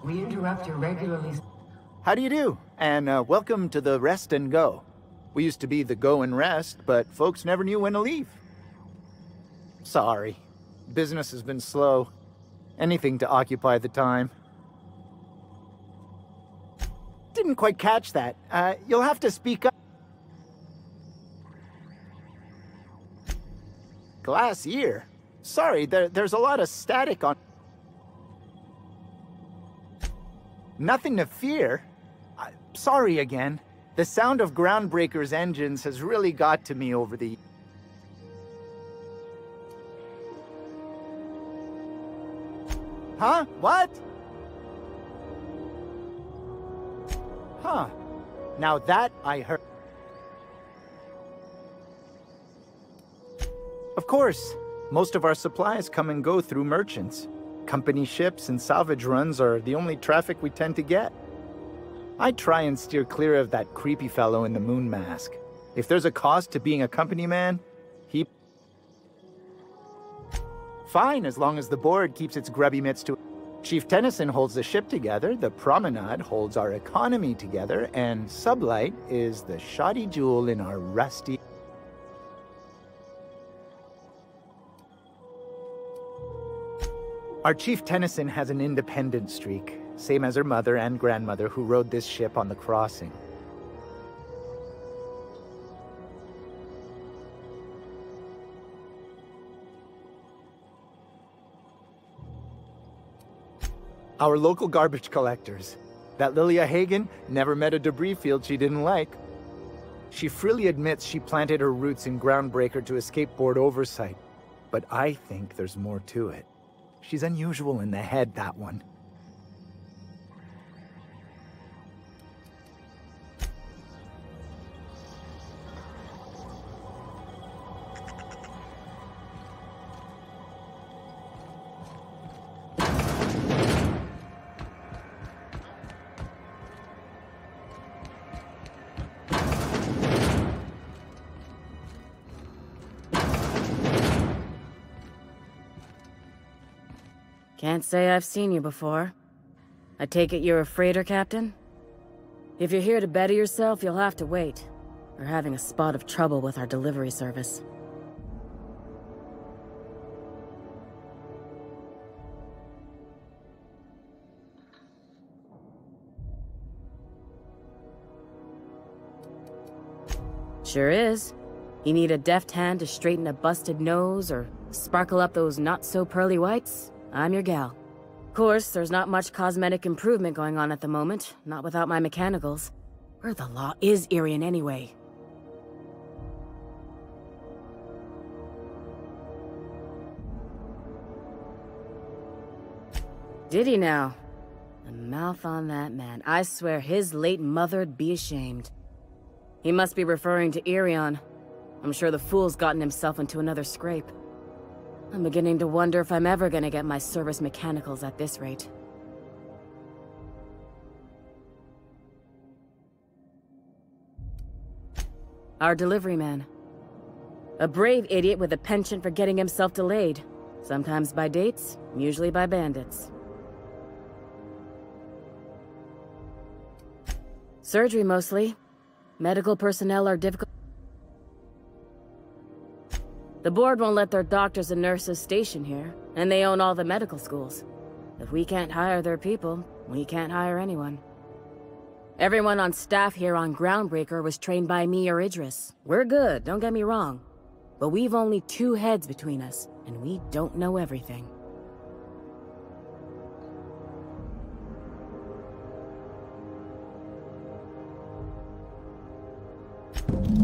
We interrupt your regularly... How do you do? And welcome to the Rest and Go. We used to be the Go and Rest, but folks never knew when to leave. Sorry. Business has been slow. Anything to occupy the time. Didn't quite catch that. You'll have to speak up. Glass ear? Sorry, there's a lot of static on... Nothing to fear. Sorry again. The sound of Groundbreaker's engines has really got to me over the... Huh? What? Huh. Now that I heard... Of course, most of our supplies come and go through merchants. Company ships and salvage runs are the only traffic we tend to get. I try and steer clear of that creepy fellow in the moon mask. If there's a cost to being a company man, he... Fine, as long as the board keeps its grubby mitts to... Chief Tennyson holds the ship together, the Promenade holds our economy together, and Sublight is the shoddy jewel in our rusty... Our Chief Tennyson has an independent streak, same as her mother and grandmother who rode this ship on the crossing. Our local garbage collectors. That Lilia Hagen never met a debris field she didn't like. She freely admits she planted her roots in Groundbreaker to escape board oversight, but I think there's more to it. She's unusual in the head, that one. Can't say I've seen you before. I take it you're a freighter captain? If you're here to better yourself, you'll have to wait. We're having a spot of trouble with our delivery service. Sure is. You need a deft hand to straighten a busted nose or sparkle up those not-so-pearly whites? I'm your gal. Of course, there's not much cosmetic improvement going on at the moment, not without my mechanicals. Where the law is Irian anyway? Did he now? The mouth on that man. I swear his late mother'd be ashamed. He must be referring to Irion. I'm sure the fool's gotten himself into another scrape. I'm beginning to wonder if I'm ever gonna get my service mechanicals at this rate. Our delivery man. A brave idiot with a penchant for getting himself delayed. Sometimes by dates, usually by bandits. Surgery mostly. Medical personnel are difficult. The board won't let their doctors and nurses station here, and they own all the medical schools. If we can't hire their people, we can't hire anyone. Everyone on staff here on Groundbreaker was trained by me or Idris. We're good, don't get me wrong. But we've only 2 heads between us, and we don't know everything.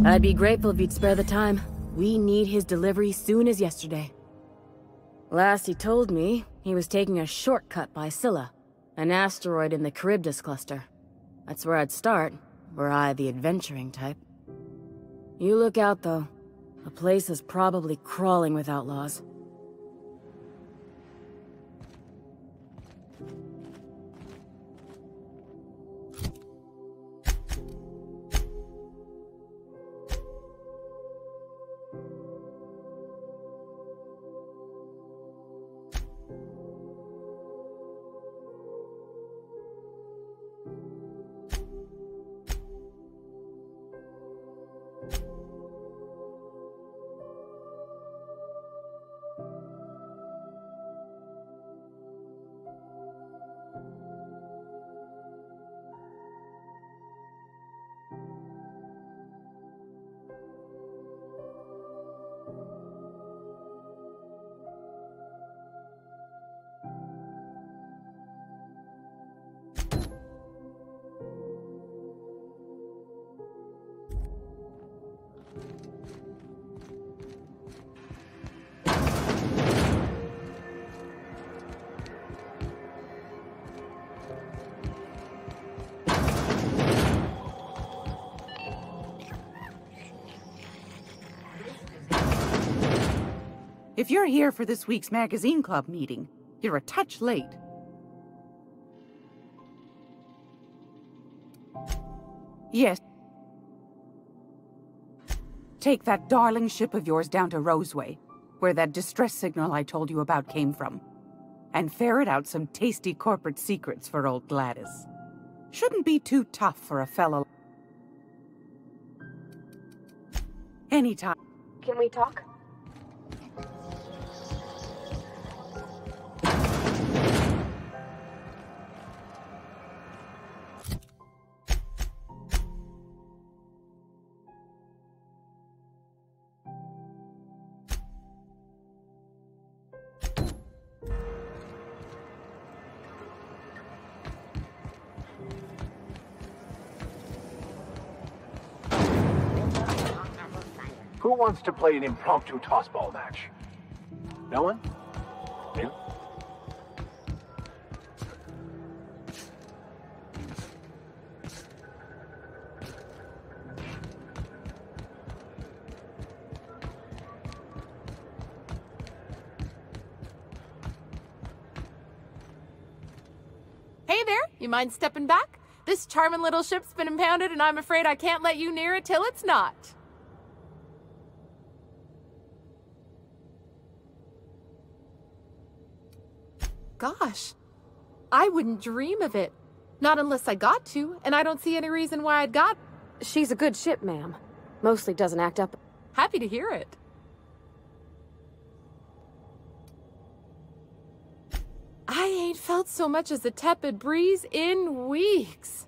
I'd be grateful if you'd spare the time. We need his delivery soon as yesterday. Last he told me, he was taking a shortcut by Scylla, an asteroid in the Charybdis cluster. That's where I'd start, were I the adventuring type. You look out, though. The place is probably crawling with outlaws. If you're here for this week's magazine club meeting, you're a touch late. Yes. Take that darling ship of yours down to Roseway, where that distress signal I told you about came from, and ferret out some tasty corporate secrets for old Gladys. Shouldn't be too tough for a fellow. Anytime. Can we talk? Who wants to play an impromptu tossball match? No one? Me? Hey there, you mind stepping back? This charming little ship's been impounded and I'm afraid I can't let you near it till it's not. Gosh, I wouldn't dream of it. Not unless I got to, and I don't see any reason why I'd got. She's a good ship, ma'am. Mostly doesn't act up. Happy to hear it. I ain't felt so much as a tepid breeze in weeks.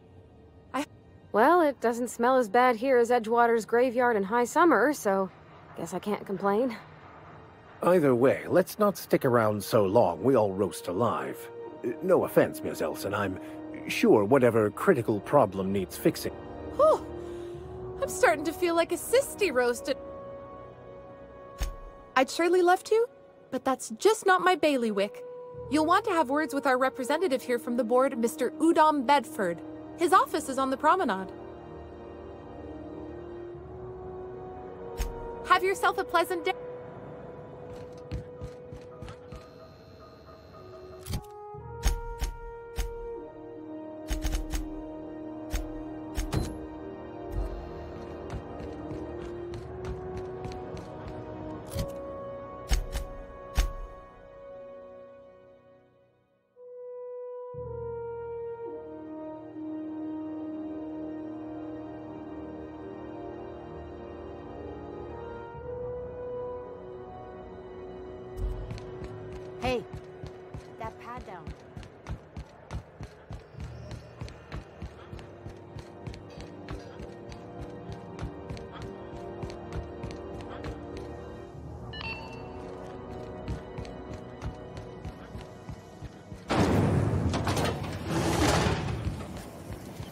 Well, it doesn't smell as bad here as Edgewater's graveyard in high summer, so guess I can't complain. Either way, let's not stick around so long we all roast alive. No offense, Ms. Elson, I'm sure whatever critical problem needs fixing. Whew. I'm starting to feel like a sisty roasted. I'd surely love to, but that's just not my bailiwick. You'll want to have words with our representative here from the board, Mr. Udom Bedford. His office is on the promenade. Have yourself a pleasant day. Hey, that pad down.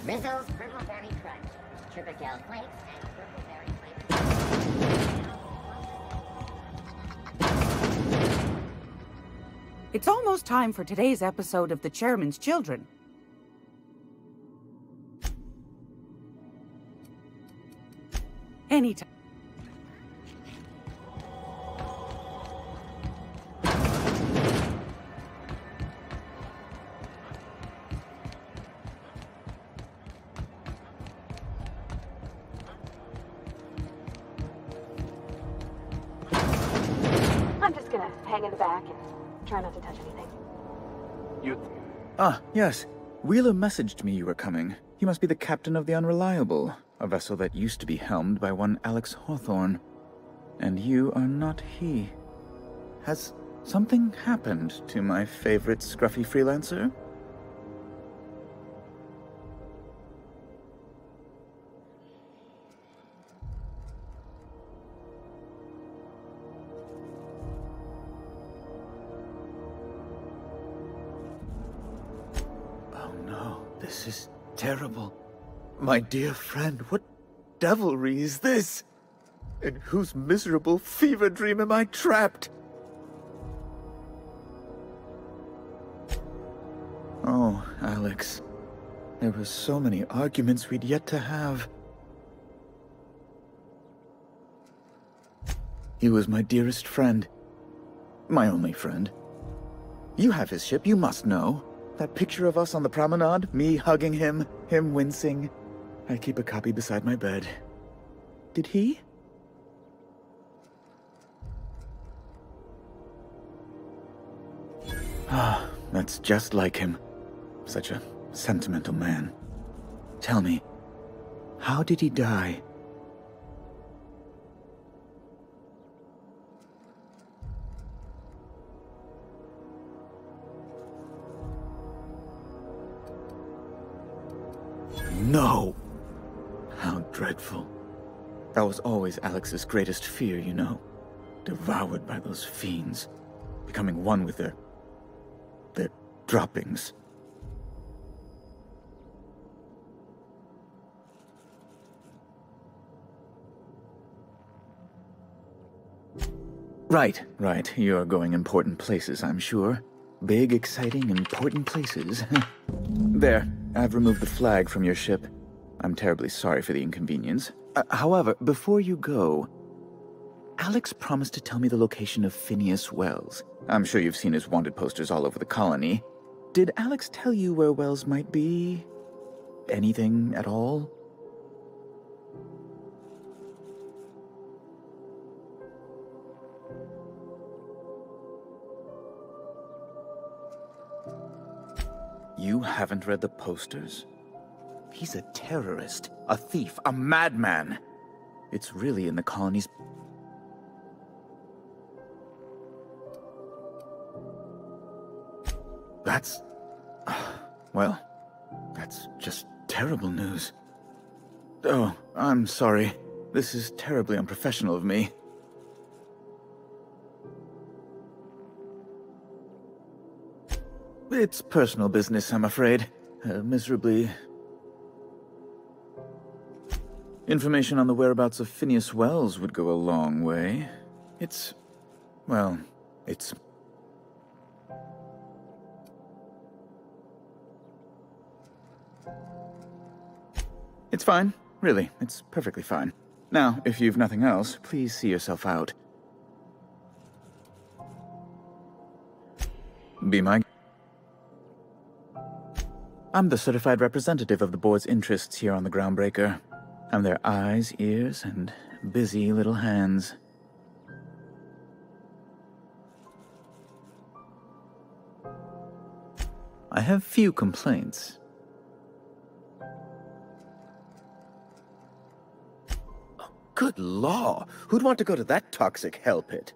Rizzo's Purple Berry Crunch, Triple Flakes, and Purple Berry Flakes. It's almost time for today's episode of The Chairman's Children. Anytime. I'm just gonna hang in the back and try not to touch anything. Ah, yes. Wheeler messaged me you were coming. He must be the captain of the Unreliable, a vessel that used to be helmed by one Alex Hawthorne. And you are not he. Has something happened to my favorite scruffy freelancer? This is terrible. My dear friend, what devilry is this? In whose miserable fever dream am I trapped? Oh, Alex. There were so many arguments we'd yet to have. He was my dearest friend. My only friend. You have his ship, you must know. That picture of us on the promenade, me hugging him, him wincing. I keep a copy beside my bed. Did he? Ah, that's just like him. Such a sentimental man. Tell me, how did he die? No! How dreadful. That was always Alex's greatest fear, you know. Devoured by those fiends. Becoming one with their droppings. Right. You're going important places, I'm sure. Big, exciting, important places. There, I've removed the flag from your ship. I'm terribly sorry for the inconvenience. However, before you go, Alex promised to tell me the location of Phineas Wells. I'm sure you've seen his wanted posters all over the colony. Did Alex tell you where Wells might be? Anything at all? You haven't read the posters? He's a terrorist, a thief, a madman. It's really in the colony's... That's... Well, that's just terrible news. Oh, I'm sorry. This is terribly unprofessional of me. It's personal business, I'm afraid. Miserably... Information on the whereabouts of Phineas Wells would go a long way. It's... well, it's... It's fine. Really, it's perfectly fine. Now, if you've nothing else, please see yourself out. Be my... I'm the certified representative of the board's interests here on the Groundbreaker. I'm their eyes, ears, and busy little hands. I have few complaints. Oh, good law! Who'd want to go to that toxic hell pit?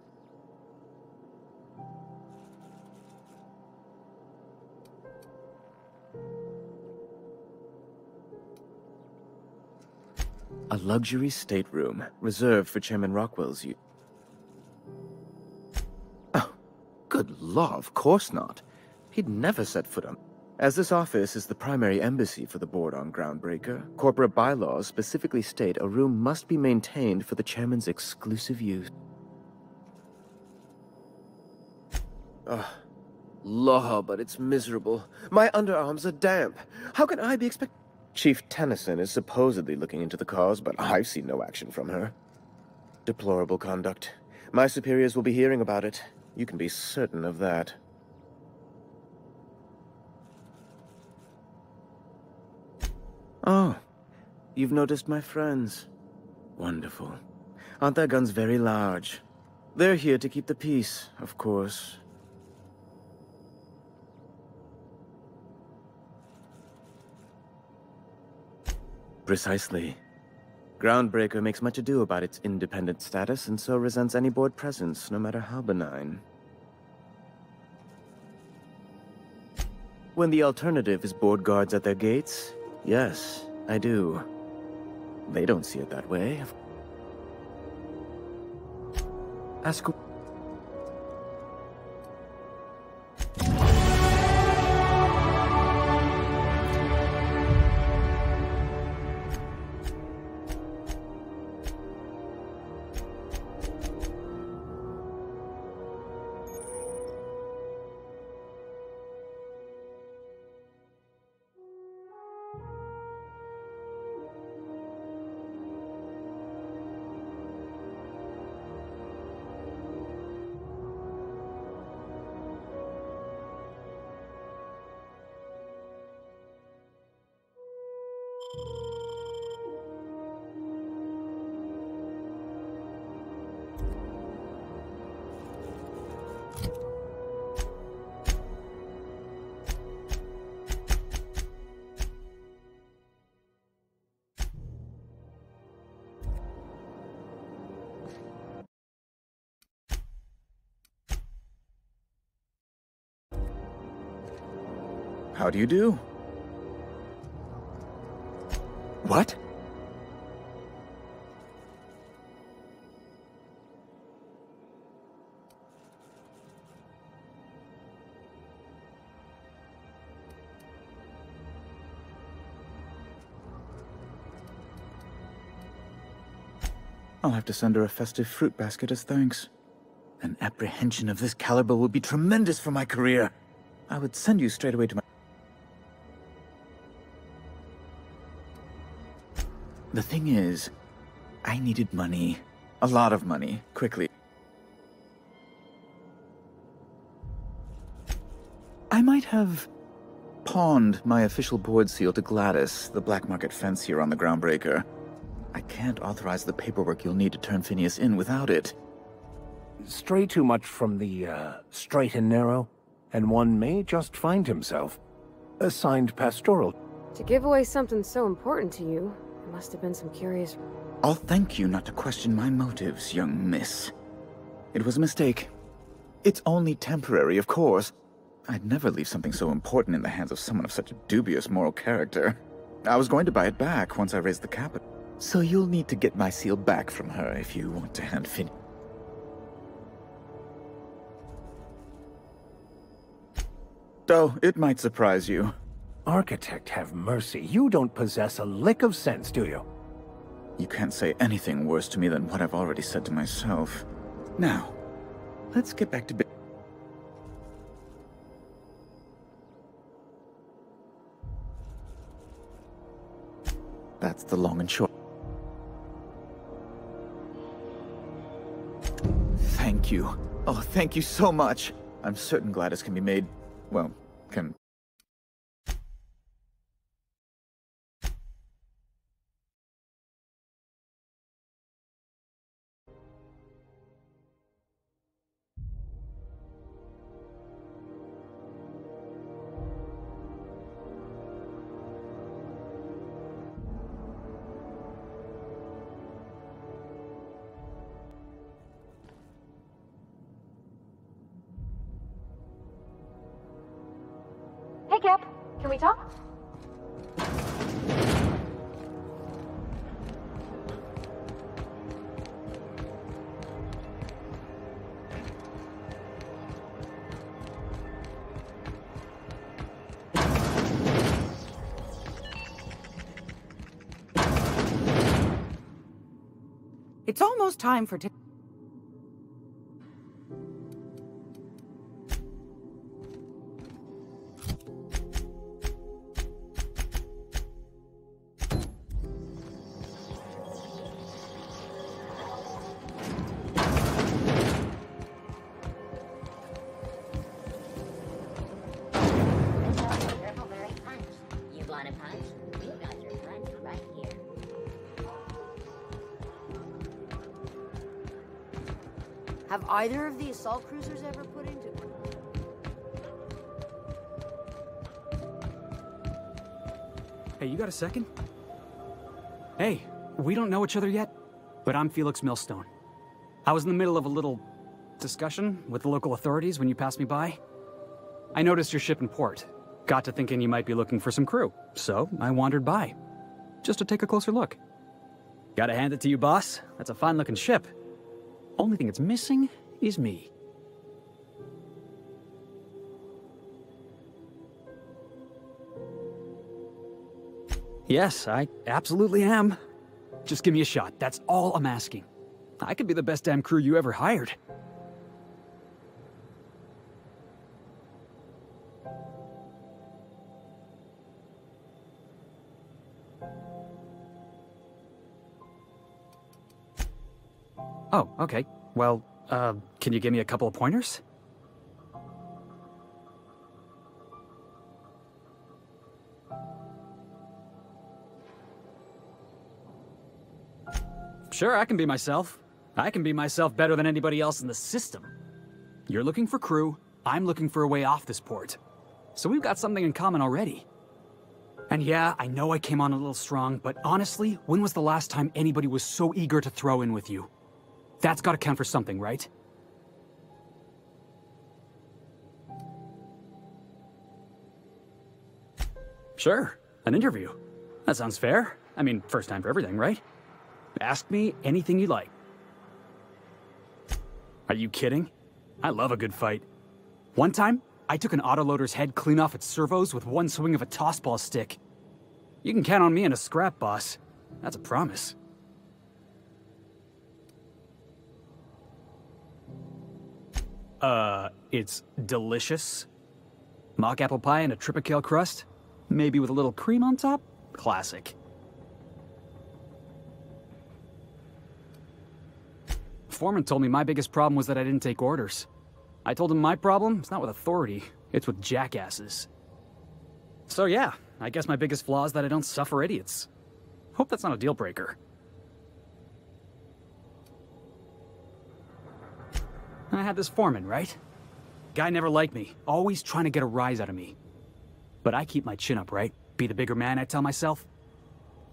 A luxury stateroom, reserved for Chairman Rockwell's use. Oh, good law, of course not. He'd never set foot on... As this office is the primary embassy for the board on Groundbreaker, corporate bylaws specifically state a room must be maintained for the chairman's exclusive use. Ugh. Law, but it's miserable. My underarms are damp. How can I be expected... Chief Tennyson is supposedly looking into the cause, but I've seen no action from her. Deplorable conduct. My superiors will be hearing about it. You can be certain of that. Oh, you've noticed my friends. Wonderful. Aren't their guns very large? They're here to keep the peace, of course. Precisely. Groundbreaker makes much ado about its independent status and so resents any board presence, no matter how benign. When the alternative is board guards at their gates, yes, I do. They don't see it that way. Ask... How do you do? What? I'll have to send her a festive fruit basket as thanks. An apprehension of this caliber will be tremendous for my career. I would send you straight away to my... The thing is, I needed money. A lot of money, quickly. I might have pawned my official board seal to Gladys, the black market fancier on the Groundbreaker. I can't authorize the paperwork you'll need to turn Phineas in without it. Stray too much from the, straight and narrow, and one may just find himself assigned pastoral. To give away something so important to you, there must have been some curious... I'll thank you not to question my motives, young miss. It was a mistake. It's only temporary, of course. I'd never leave something so important in the hands of someone of such a dubious moral character. I was going to buy it back once I raised the capital. So you'll need to get my seal back from her if you want to hand Finn. Though it might surprise you. Architect have mercy. You don't possess a lick of sense, do you? You can't say anything worse to me than what I've already said to myself. Now, let's get back to business. That's the long and short. Thank you. Oh, thank you so much. I'm certain Gladys can be made, well, can... Hey, Cap. Can we talk? It's almost time for... You want a punch? We got your punch right here. Have either of the assault cruisers ever put into... Hey, you got a second? Hey, we don't know each other yet, but I'm Felix Millstone. I was in the middle of a little discussion with the local authorities when you passed me by. I noticed your ship in port. Got to thinking you might be looking for some crew, so I wandered by, just to take a closer look. Gotta hand it to you, boss. That's a fine-looking ship. Only thing it's missing is me. Yes, I absolutely am. Just give me a shot. That's all I'm asking. I could be the best damn crew you ever hired. Oh, okay. Well, can you give me a couple of pointers? Sure, I can be myself. I can be myself better than anybody else in the system. You're looking for crew, I'm looking for a way off this port. So we've got something in common already. And yeah, I know I came on a little strong, but honestly, when was the last time anybody was so eager to throw in with you? That's gotta count for something, right? Sure, an interview. That sounds fair. I mean, first time for everything, right? Ask me anything you like. Are you kidding? I love a good fight. One time, I took an autoloader's head clean off its servos with one swing of a tossball stick. You can count on me in a scrap, boss. That's a promise. It's delicious. Mock apple pie and a tripicale crust? Maybe with a little cream on top? Classic. Foreman told me my biggest problem was that I didn't take orders. I told him my problem is not with authority, it's with jackasses. So yeah, I guess my biggest flaw is that I don't suffer idiots. Hope that's not a deal breaker. I had this foreman, right? Guy never liked me, always trying to get a rise out of me. But I keep my chin up, right? Be the bigger man, I tell myself.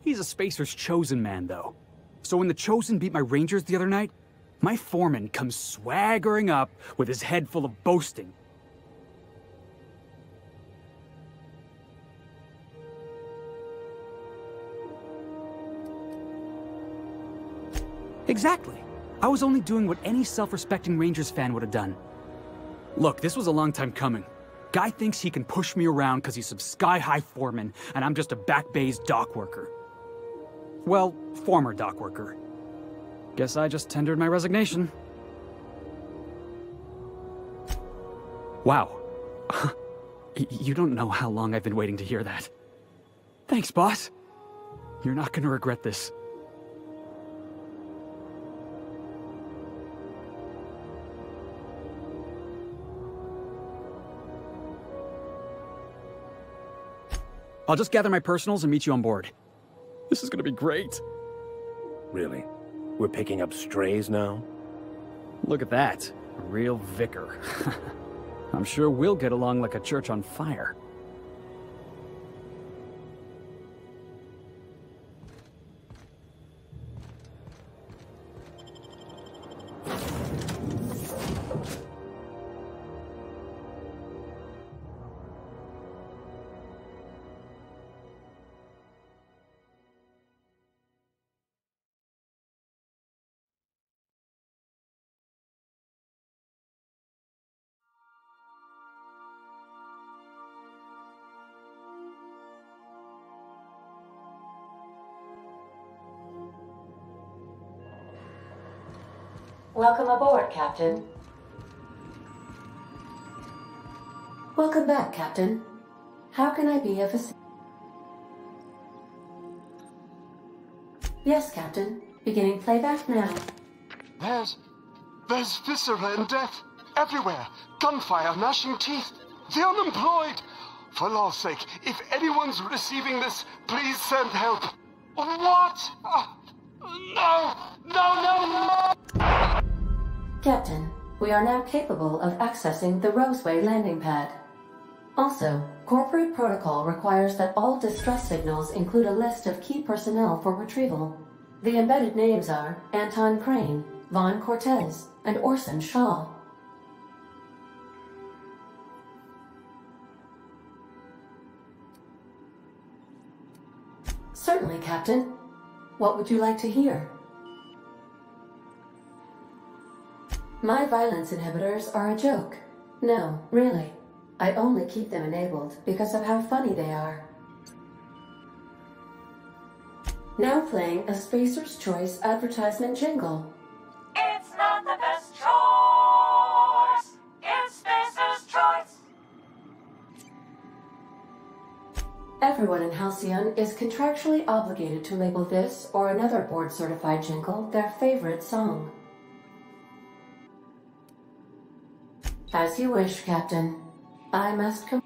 He's a Spacer's chosen man, though. So when the Chosen beat my Rangers the other night, my foreman comes swaggering up with his head full of boasting. Exactly. I was only doing what any self-respecting Rangers fan would have done. Look, this was a long time coming. Guy thinks he can push me around because he's some sky-high foreman, and I'm just a back bay's dock worker. Well, former dock worker. Guess I just tendered my resignation. Wow. You don't know how long I've been waiting to hear that. Thanks, boss. You're not gonna regret this. I'll just gather my personals and meet you on board. This is gonna be great. Really? We're picking up strays now? Look at that. A real vicar. I'm sure we'll get along like a church on fire. Welcome aboard, Captain. Welcome back, Captain. How can I be of assistance? Yes, Captain. Beginning playback now. There's viscera and death everywhere. Gunfire, gnashing teeth. The unemployed. For law's sake, if anyone's receiving this, please send help. What? No! Captain, we are now capable of accessing the Roseway landing pad. Also, corporate protocol requires that all distress signals include a list of key personnel for retrieval. The embedded names are Anton Crane, Vaughn Cortez, and Orson Shaw. Certainly, Captain. What would you like to hear? My violence inhibitors are a joke. No, really. I only keep them enabled because of how funny they are. Now playing a Spacer's Choice advertisement jingle. It's not the best choice. It's Spacer's Choice. Everyone in Halcyon is contractually obligated to label this or another board-certified jingle their favorite song. As you wish, Captain. I must come.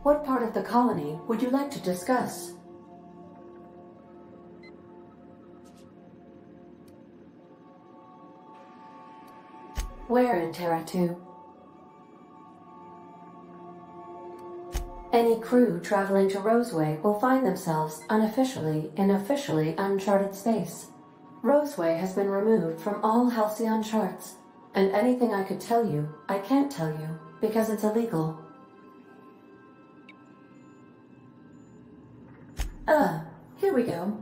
What part of the colony would you like to discuss? Where in Terra 2? Any crew traveling to Roseway will find themselves unofficially in officially uncharted space. Roseway has been removed from all Halcyon charts, and anything I could tell you, I can't tell you, because it's illegal. Here we go.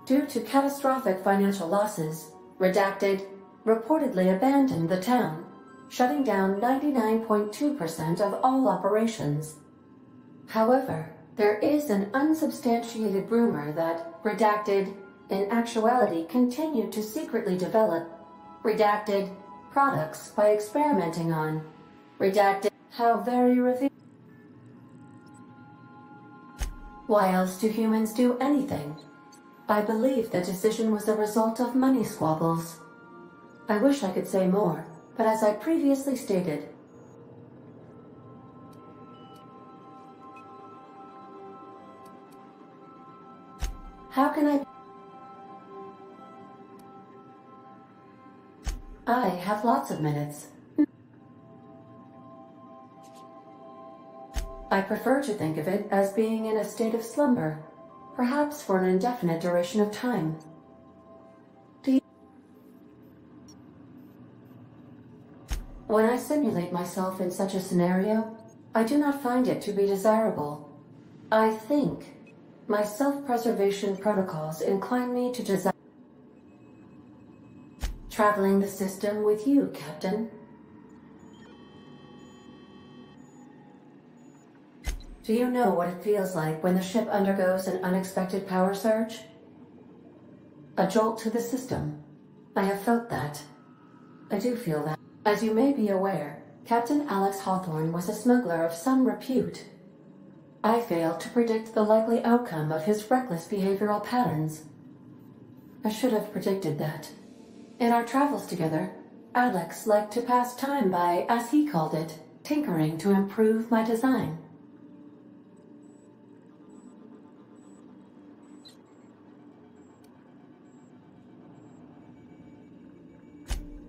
Due to catastrophic financial losses, Redacted reportedly abandoned the town, shutting down 99.2% of all operations. However, there is an unsubstantiated rumor that Redacted, in actuality, continued to secretly develop Redacted products by experimenting on Redacted. How very revealing. Why else do humans do anything? I believe the decision was a result of money squabbles. I wish I could say more, but as I previously stated, how can I have lots of minutes. I prefer to think of it as being in a state of slumber, perhaps for an indefinite duration of time. When I simulate myself in such a scenario, I do not find it to be desirable. I think my self-preservation protocols incline me to desire traveling the system with you, Captain. Do you know what it feels like when the ship undergoes an unexpected power surge? A jolt to the system. I have felt that. I do feel that. As you may be aware, Captain Alex Hawthorne was a smuggler of some repute. I failed to predict the likely outcome of his reckless behavioral patterns. I should have predicted that. In our travels together, Alex liked to pass time by, as he called it, tinkering to improve my design.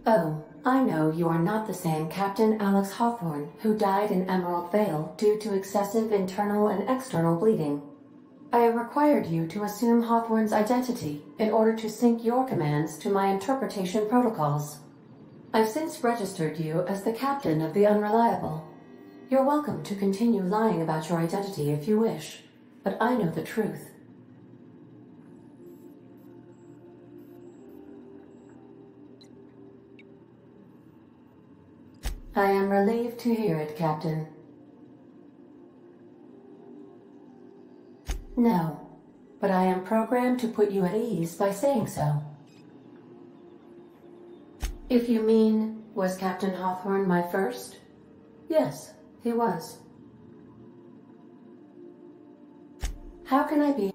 Oh, I know you are not the same Captain Alex Hawthorne who died in Emerald Vale due to excessive internal and external bleeding. I required you to assume Hawthorne's identity in order to sync your commands to my interpretation protocols. I've since registered you as the captain of the Unreliable. You're welcome to continue lying about your identity if you wish, but I know the truth. I am relieved to hear it, Captain. No, but I am programmed to put you at ease by saying so. If you mean, was Captain Hawthorne my first? Yes, he was. How can I be?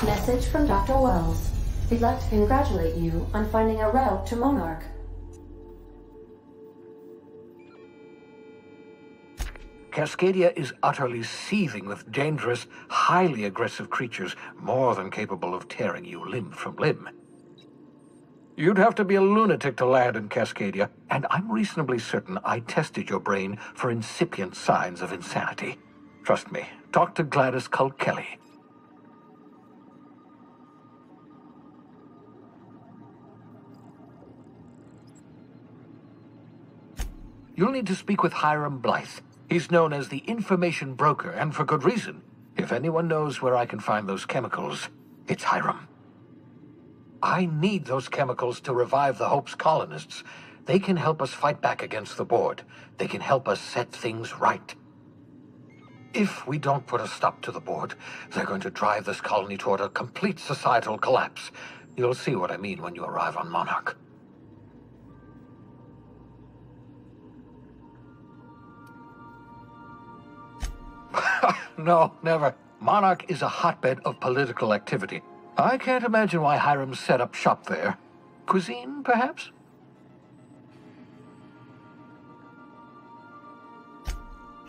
Message from Dr. Wells. He'd like to congratulate you on finding a route to Monarch. Cascadia is utterly seething with dangerous, highly aggressive creatures, more than capable of tearing you limb from limb. You'd have to be a lunatic to land in Cascadia, and I'm reasonably certain I tested your brain for incipient signs of insanity. Trust me, talk to Gladys Culkelly. You'll need to speak with Hiram Blythe. He's known as the information broker, and for good reason. If anyone knows where I can find those chemicals, it's Hiram. I need those chemicals to revive the Hope's colonists. They can help us fight back against the Board. They can help us set things right. If we don't put a stop to the Board, they're going to drive this colony toward a complete societal collapse. You'll see what I mean when you arrive on Monarch. No, never. Monarch is a hotbed of political activity. I can't imagine why Hiram set up shop there. Cuisine, perhaps?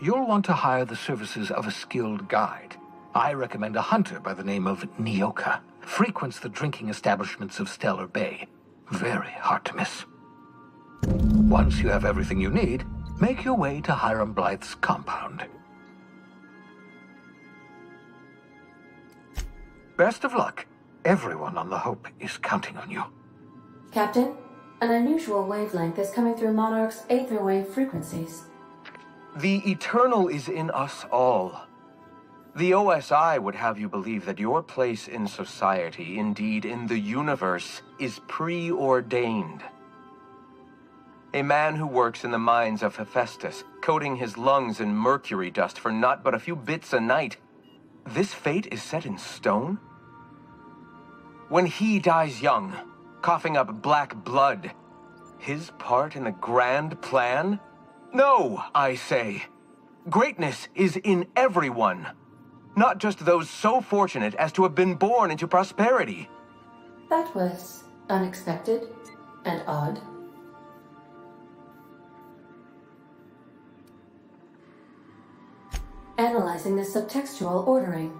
You'll want to hire the services of a skilled guide. I recommend a hunter by the name of Nyoka. Frequents the drinking establishments of Stellar Bay. Very hard to miss. Once you have everything you need, make your way to Hiram Blythe's compound. Best of luck. Everyone on the Hope is counting on you. Captain, an unusual wavelength is coming through Monarch's aether wave frequencies. The eternal is in us all. The OSI would have you believe that your place in society, indeed in the universe, is preordained. A man who works in the mines of Hephaestus, coating his lungs in mercury dust for not but a few bits a night. This fate is set in stone? When he dies young, coughing up black blood, his part in the grand plan? No, I say. Greatness is in everyone. Not just those so fortunate as to have been born into prosperity. That was unexpected and odd. Analyzing the subtextual ordering.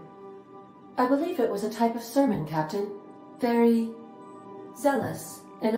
I believe it was a type of sermon, Captain. Very zealous and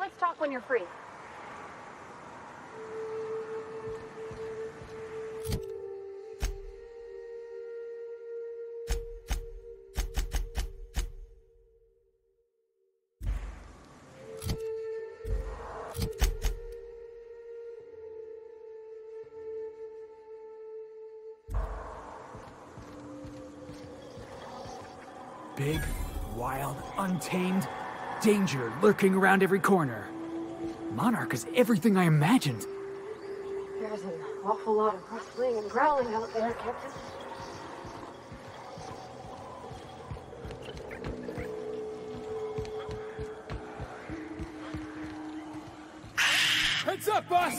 Let's talk when you're free. Big, wild, untamed, danger lurking around every corner. Monarch is everything I imagined. There's an awful lot of rustling and growling out there, Captain. Heads up, boss!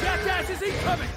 Jackass is incoming!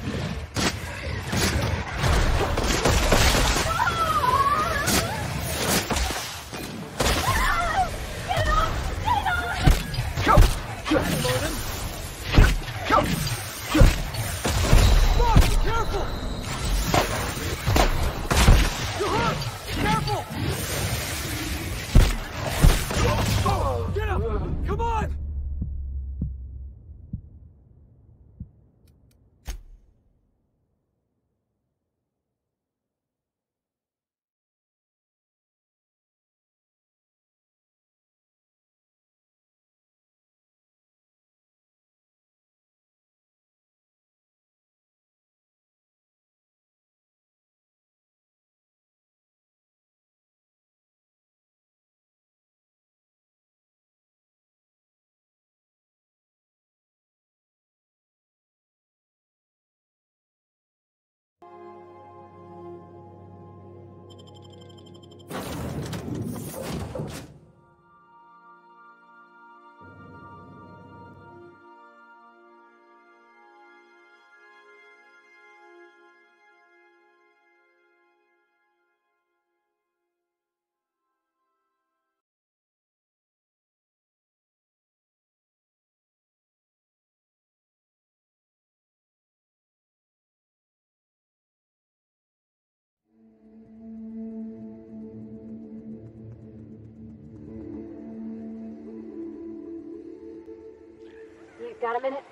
You got a minute?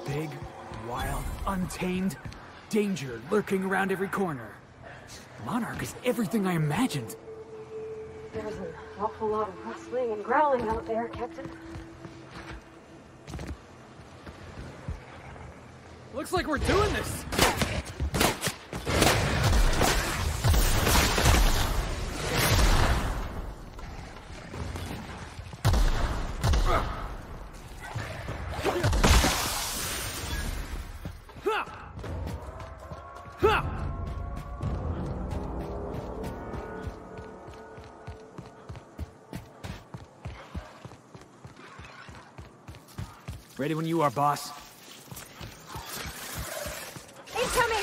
Big, wild, untamed, danger lurking around every corner. Monarch is everything I imagined. There's an awful lot of rustling and growling out there, Captain. Looks like we're doing this! Ready when you are, boss. Incoming!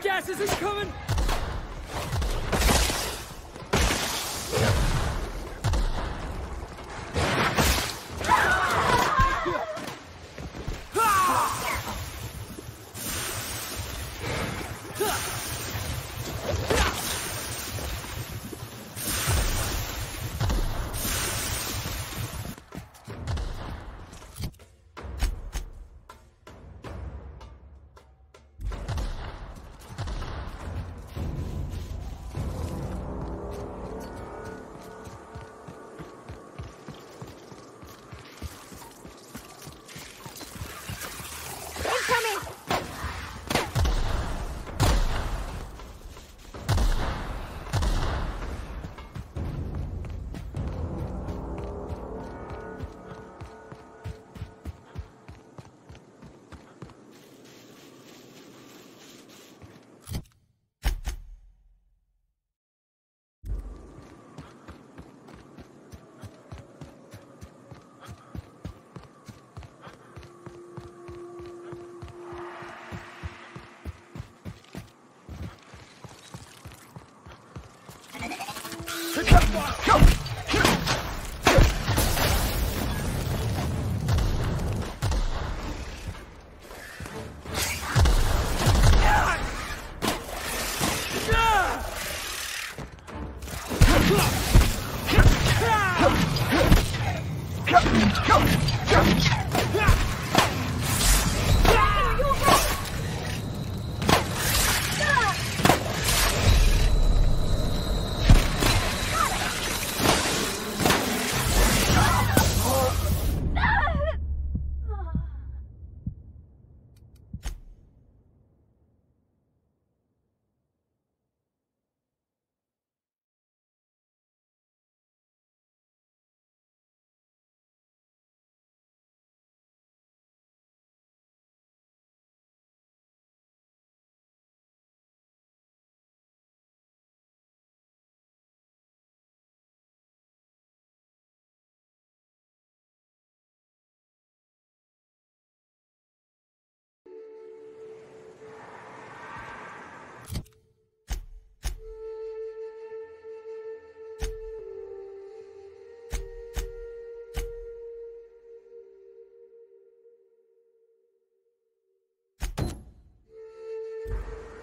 gas isn't coming!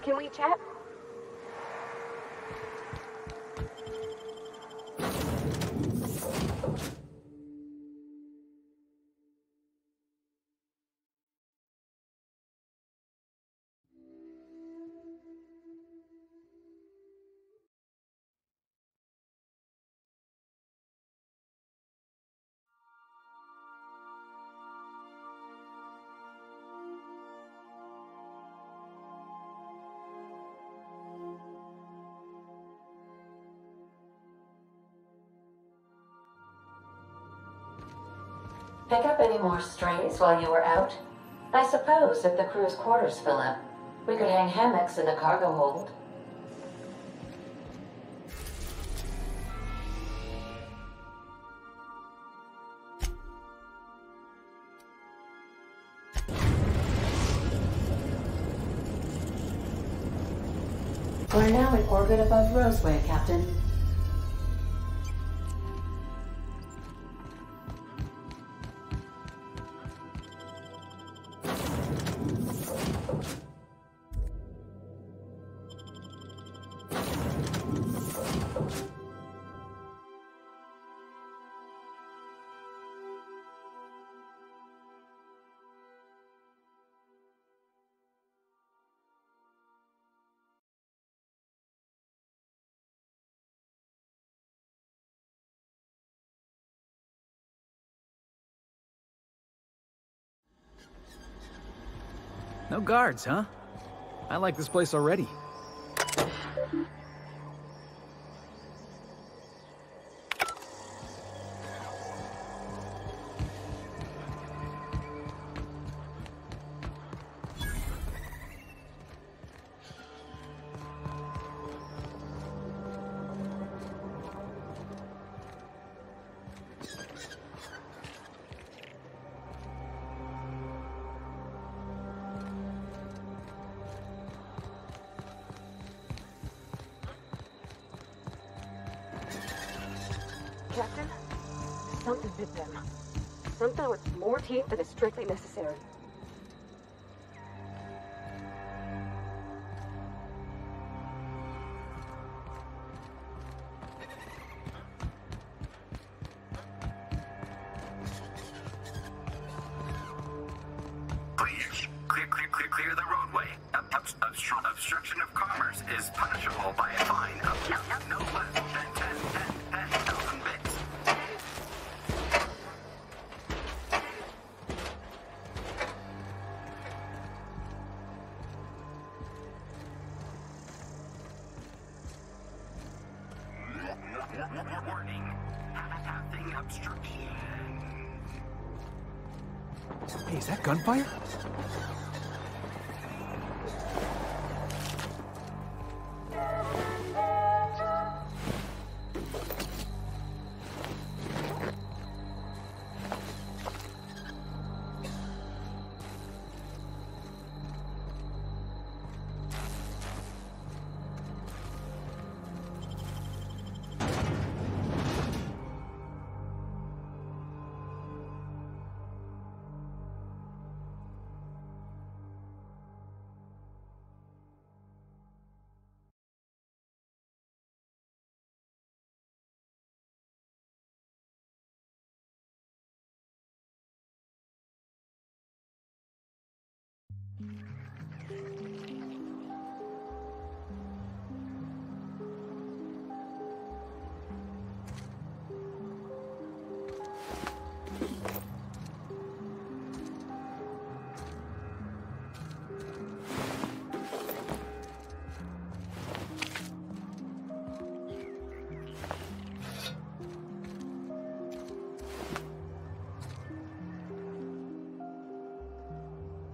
Can we chat? Pick up any more strays while you were out? I suppose if the crew's quarters fill up, we could hang hammocks in the cargo hold. We're now in orbit above Roseway, Captain. No guards, huh? I like this place already. Captain, something bit them. Something with more teeth than is strictly necessary. Clear the roadway. Obstruction of commerce is punishable by a fine of no less than 10,000 bits. Warning. Having obstruction. Hey, is that gunfire?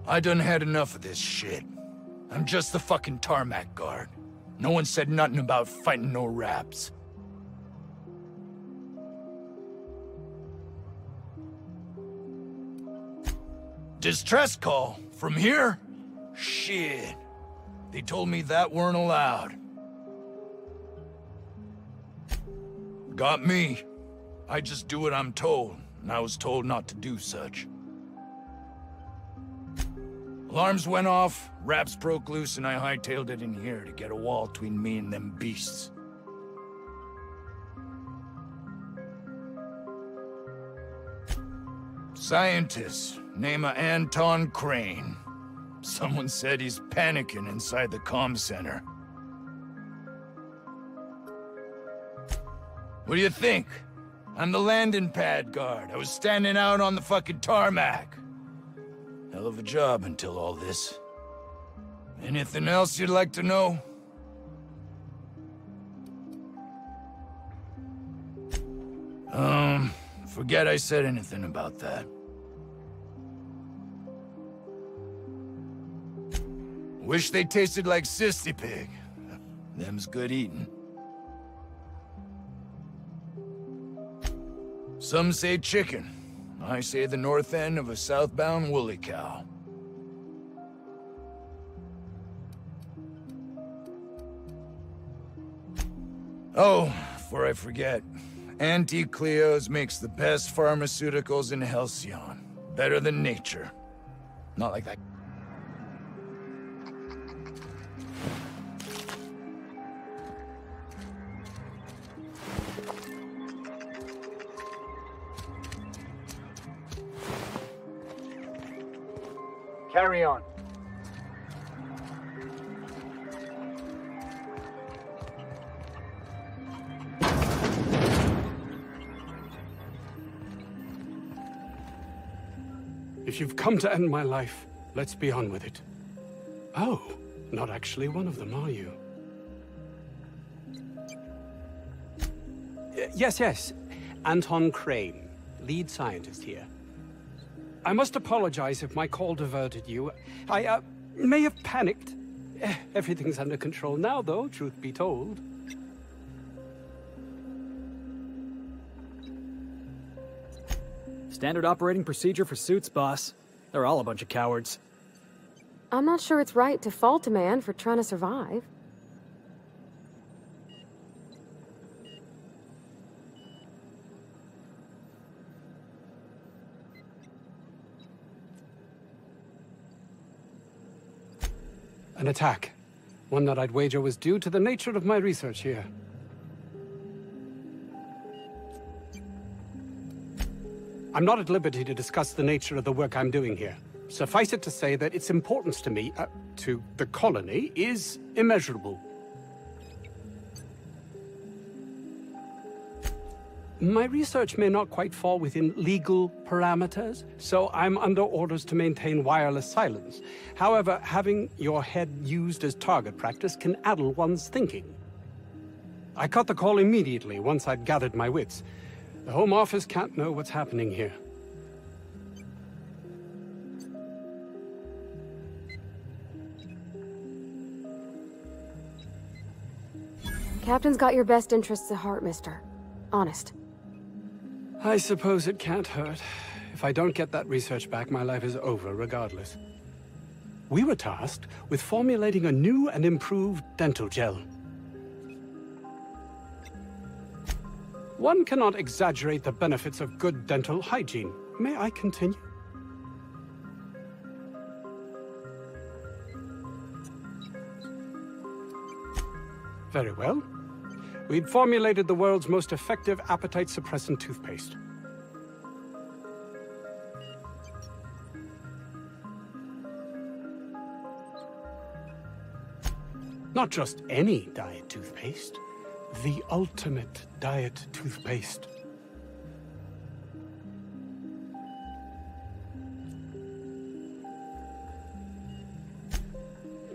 I done had enough of this shit. I'm just the fucking tarmac guard. No one said nothing about fighting no raps. Distress call? From here? Shit. They told me that weren't allowed. Got me. I just do what I'm told, and I was told not to do such. Alarms went off, raps broke loose, and I hightailed it in here to get a wall between me and them beasts. Scientist, name of Anton Crane. Someone said he's panicking inside the comm center. What do you think? I'm the landing pad guard. I was standing out on the fucking tarmac. Hell of a job until all this. Anything else you'd like to know? Forget I said anything about that. Wish they tasted like Sissy Pig. Them's good eating. Some say chicken. I say the north end of a southbound woolly cow. Oh, before I forget, Auntie Cleo's makes the best pharmaceuticals in Halcyon. Better than nature. Not like that. Carry on. If you've come to end my life, let's be on with it. Oh, not actually one of them, are you? Yes. Anton Crane, lead scientist here. I must apologize if my call diverted you. I may have panicked. Everything's under control now, though, truth be told. Standard operating procedure for suits, boss. They're all a bunch of cowards. I'm not sure it's right to fault a man for trying to survive. An attack. One that I'd wager was due to the nature of my research here. I'm not at liberty to discuss the nature of the work I'm doing here. Suffice it to say that its importance to me, to the colony, is immeasurable. My research may not quite fall within legal parameters, so I'm under orders to maintain wireless silence. However, having your head used as target practice can addle one's thinking. I cut the call immediately once I'd gathered my wits. The Home Office can't know what's happening here. Captain's got your best interests at heart, mister. Honest. I suppose it can't hurt. If I don't get that research back, my life is over regardless. We were tasked with formulating a new and improved dental gel. One cannot exaggerate the benefits of good dental hygiene. May I continue? Very well. We'd formulated the world's most effective appetite-suppressant toothpaste. Not just any diet toothpaste. The ultimate diet toothpaste.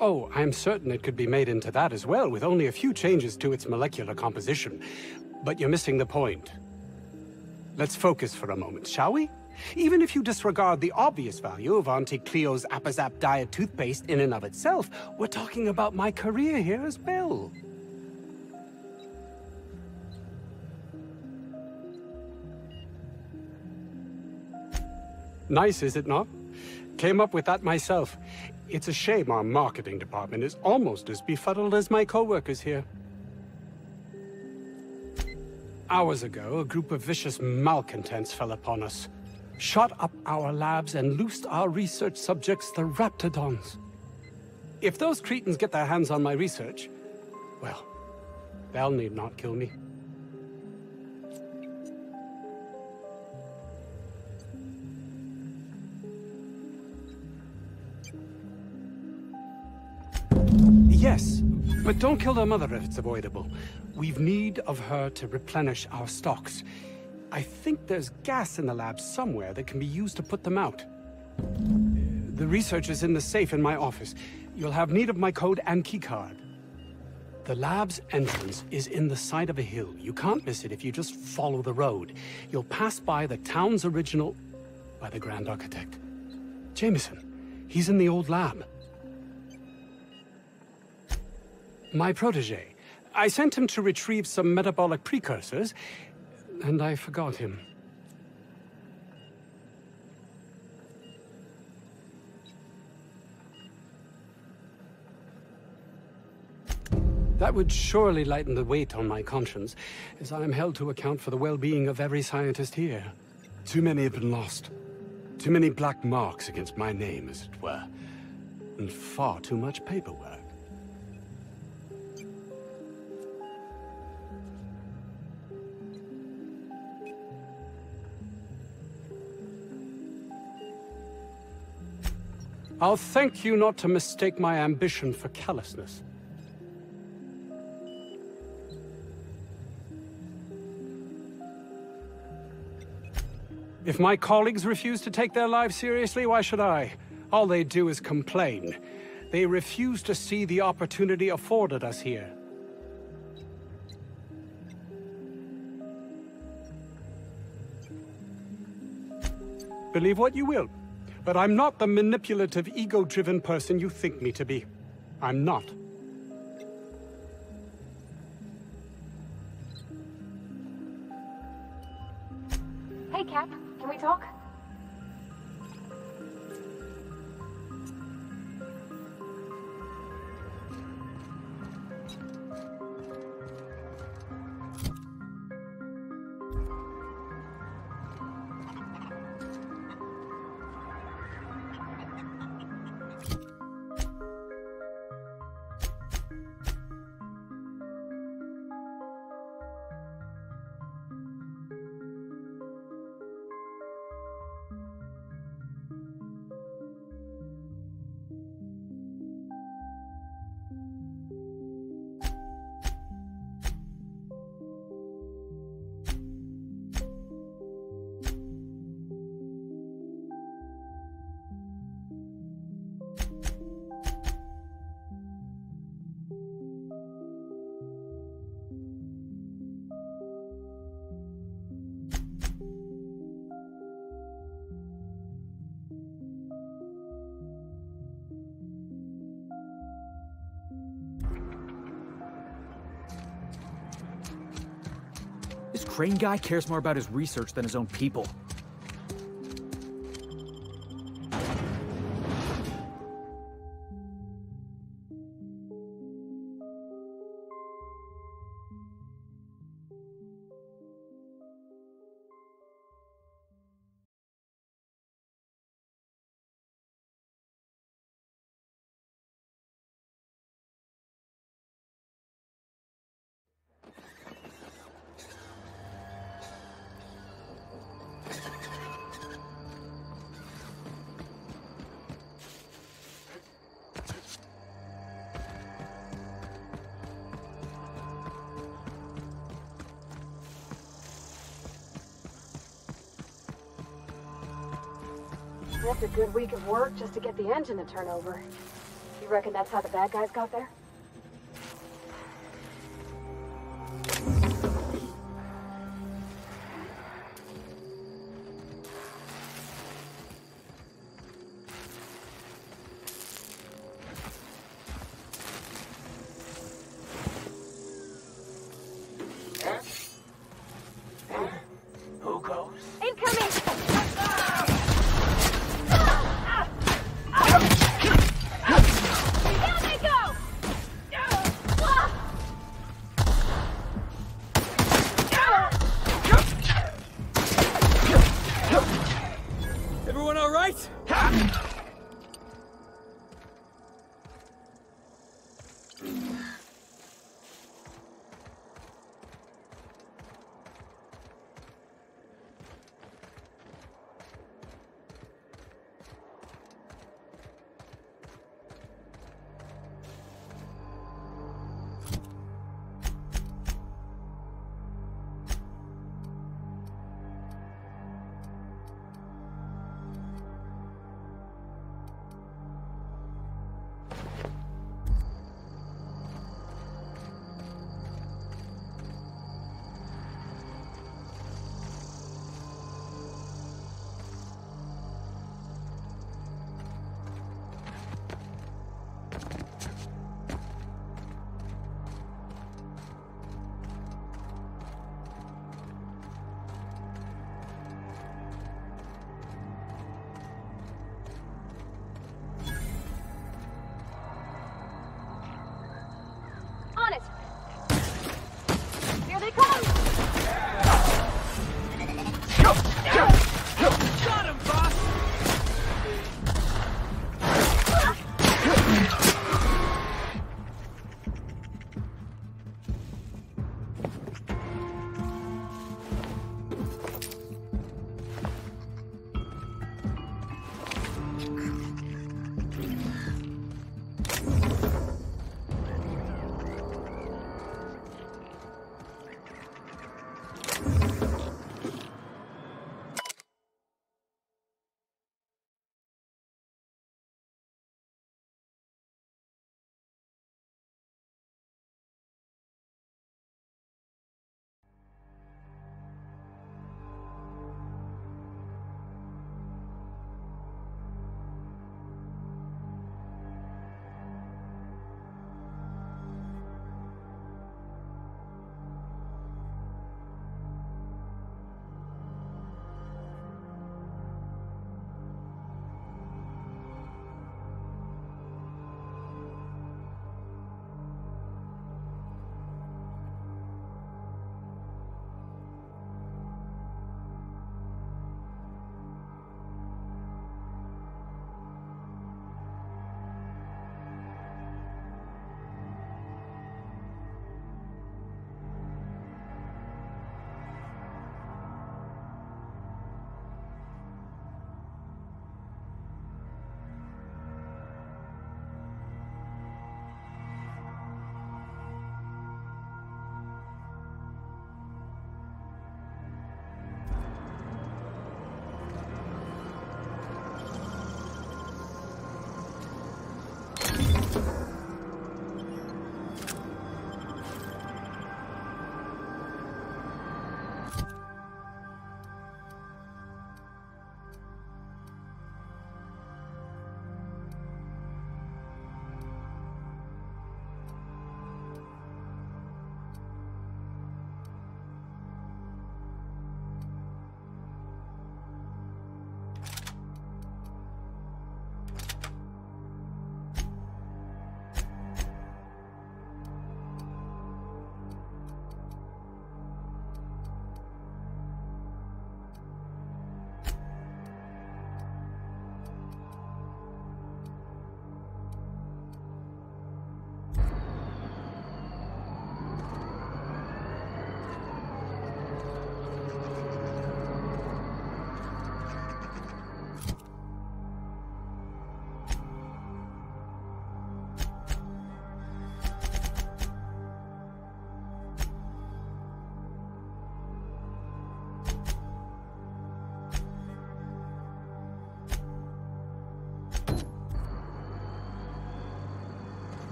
Oh, I'm certain it could be made into that as well, with only a few changes to its molecular composition. But you're missing the point. Let's focus for a moment, shall we? Even if you disregard the obvious value of Auntie Cleo's Appazap diet toothpaste in and of itself, we're talking about my career here as well. Nice, is it not? Came up with that myself. It's a shame our marketing department is almost as befuddled as my co-workers here. Hours ago, a group of vicious malcontents fell upon us, shot up our labs and loosed our research subjects, the Raptidons. If those cretins get their hands on my research, well, they'll need not kill me. Yes, but don't kill their mother if it's avoidable. We've need of her to replenish our stocks. I think there's gas in the lab somewhere that can be used to put them out. The research is in the safe in my office. You'll have need of my code and keycard. The lab's entrance is in the side of a hill. You can't miss it if you just follow the road. You'll pass by the town's original... by the Grand Architect. Jameson. He's in the old lab. My protege. I sent him to retrieve some metabolic precursors, and I forgot him. That would surely lighten the weight on my conscience, as I am held to account for the well-being of every scientist here. Too many have been lost. Too many black marks against my name, as it were. And far too much paperwork. I'll thank you not to mistake my ambition for callousness. If my colleagues refuse to take their lives seriously, why should I? All they do is complain. They refuse to see the opportunity afforded us here. Believe what you will. But I'm not the manipulative, ego-driven person you think me to be. I'm not. Hey, Cap. Can we talk? Crane guy cares more about his research than his own people. That's a good week of work just to get the engine to turn over. You reckon that's how the bad guys got there? Who goes? Incoming! Down they go! Everyone all right?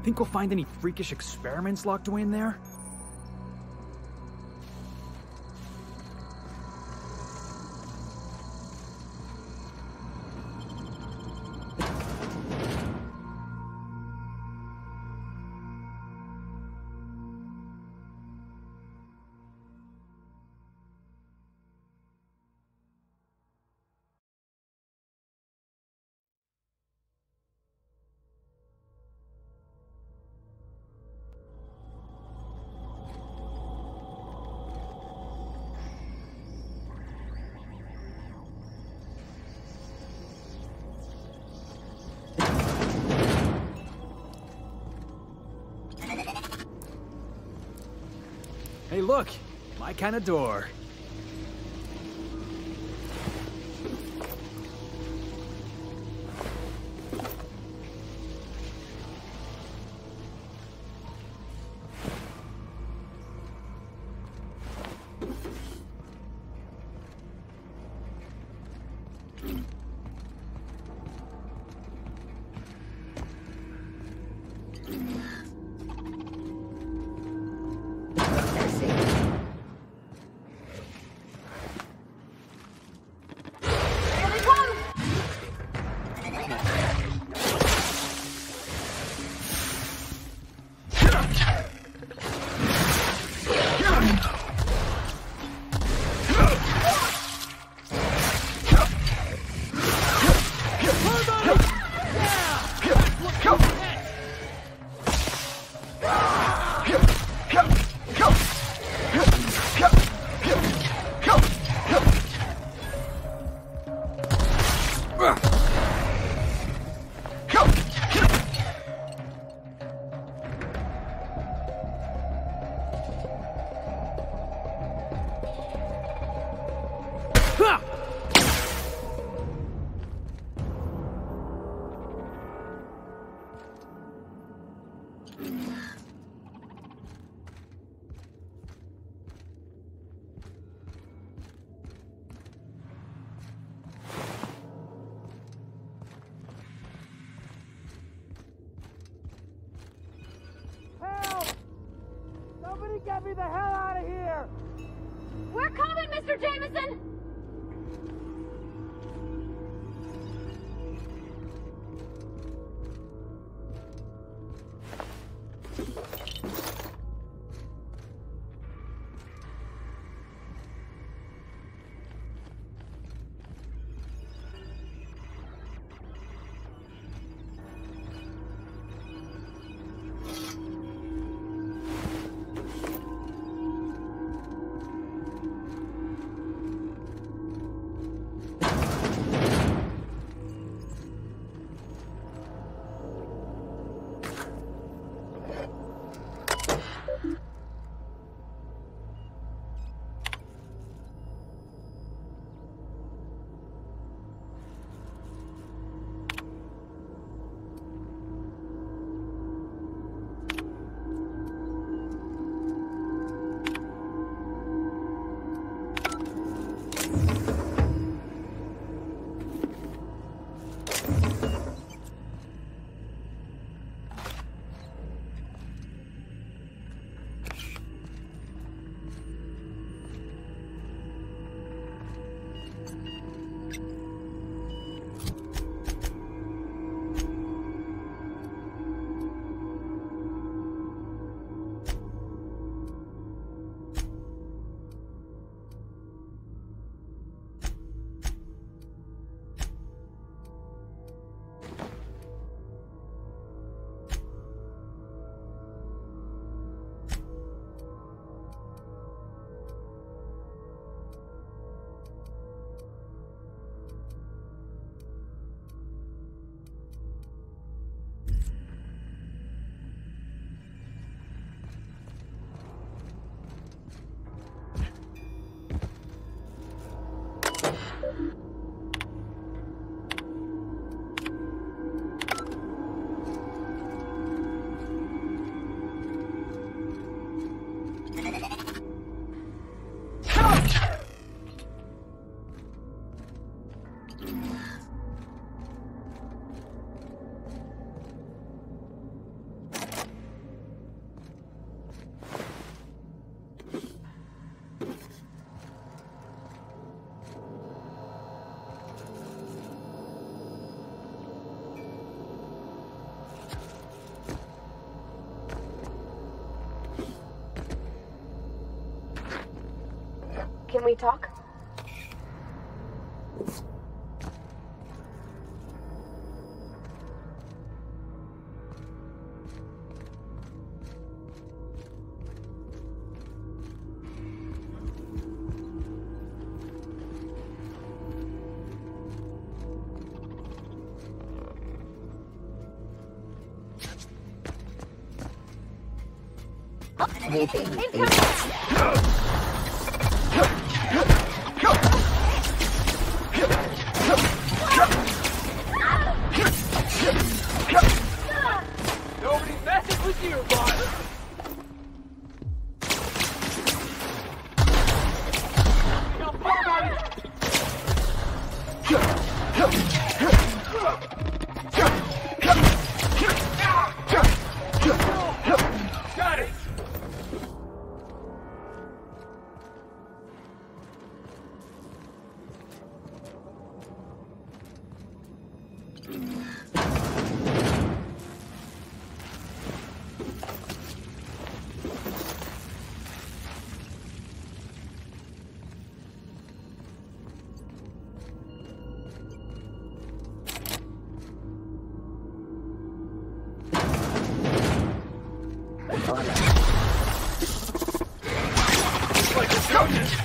Think we'll find any freakish experiments locked away in there? Hey, look! My kind of door. Get me the hell out of here! We're coming, Mr. Jameson! Can we talk? Nobody messes with you, boss! Got it!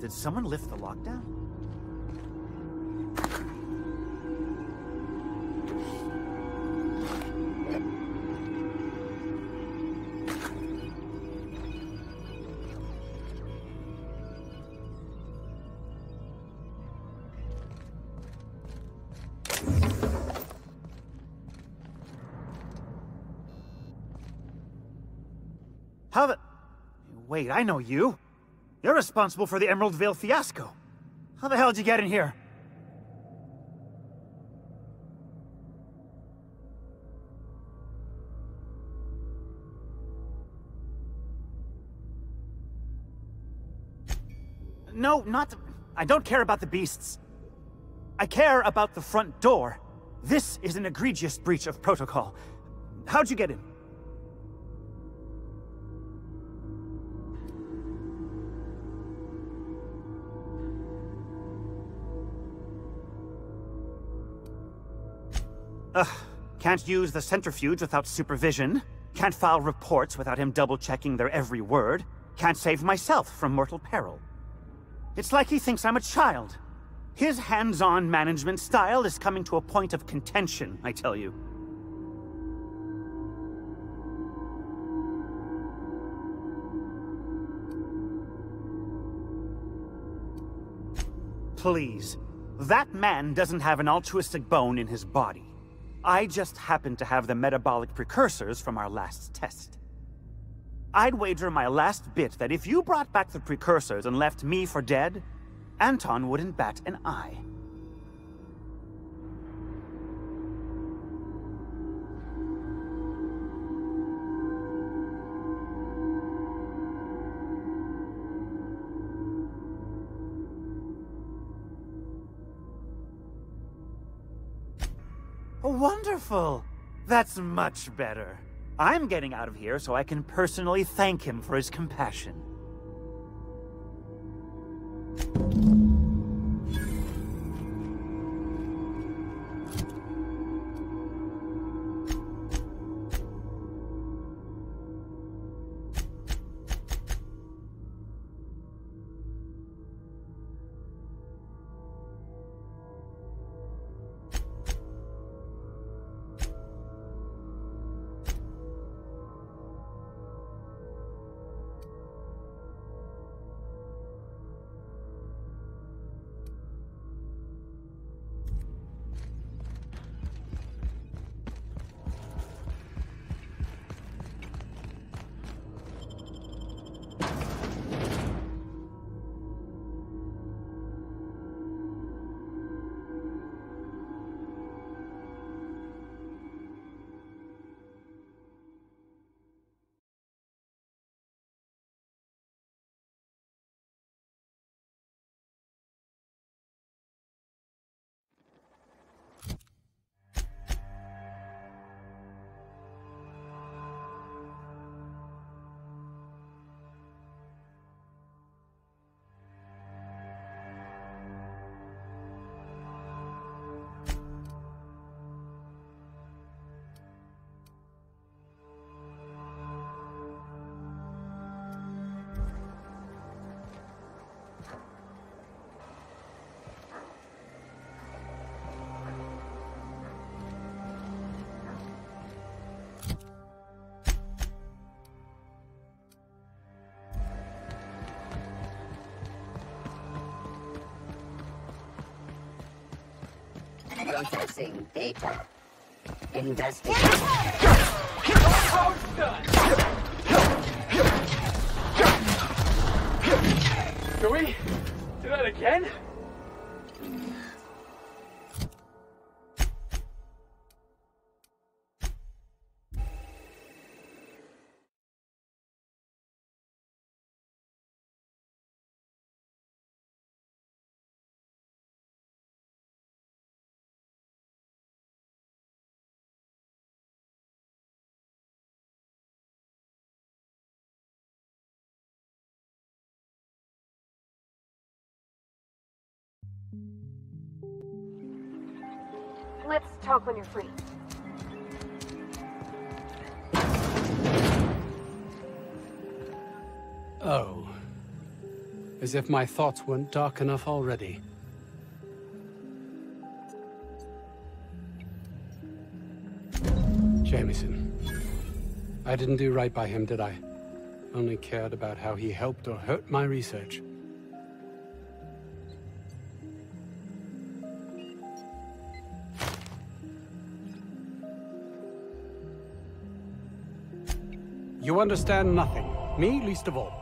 Did someone lift the lockdown? How the... Wait, I know you. You're responsible for the Emerald Vale fiasco. How the hell did you get in here? No, not... I don't care about the beasts. I care about the front door. This is an egregious breach of protocol. How'd you get in? Can't use the centrifuge without supervision. Can't file reports without him double-checking their every word. Can't save myself from mortal peril. It's like he thinks I'm a child. His hands-on management style is coming to a point of contention, I tell you. Please. That man doesn't have an altruistic bone in his body. I just happen to have the metabolic precursors from our last test. I'd wager my last bit that if you brought back the precursors and left me for dead, Anton wouldn't bat an eye. Wonderful! That's much better. I'm getting out of here so I can personally thank him for his compassion. Processing data. Investigate. Can we do that again? Let's talk when you're free. Oh. As if my thoughts weren't dark enough already. Jameson. I didn't do right by him, did I? Only cared about how he helped or hurt my research. You understand nothing. Me least of all.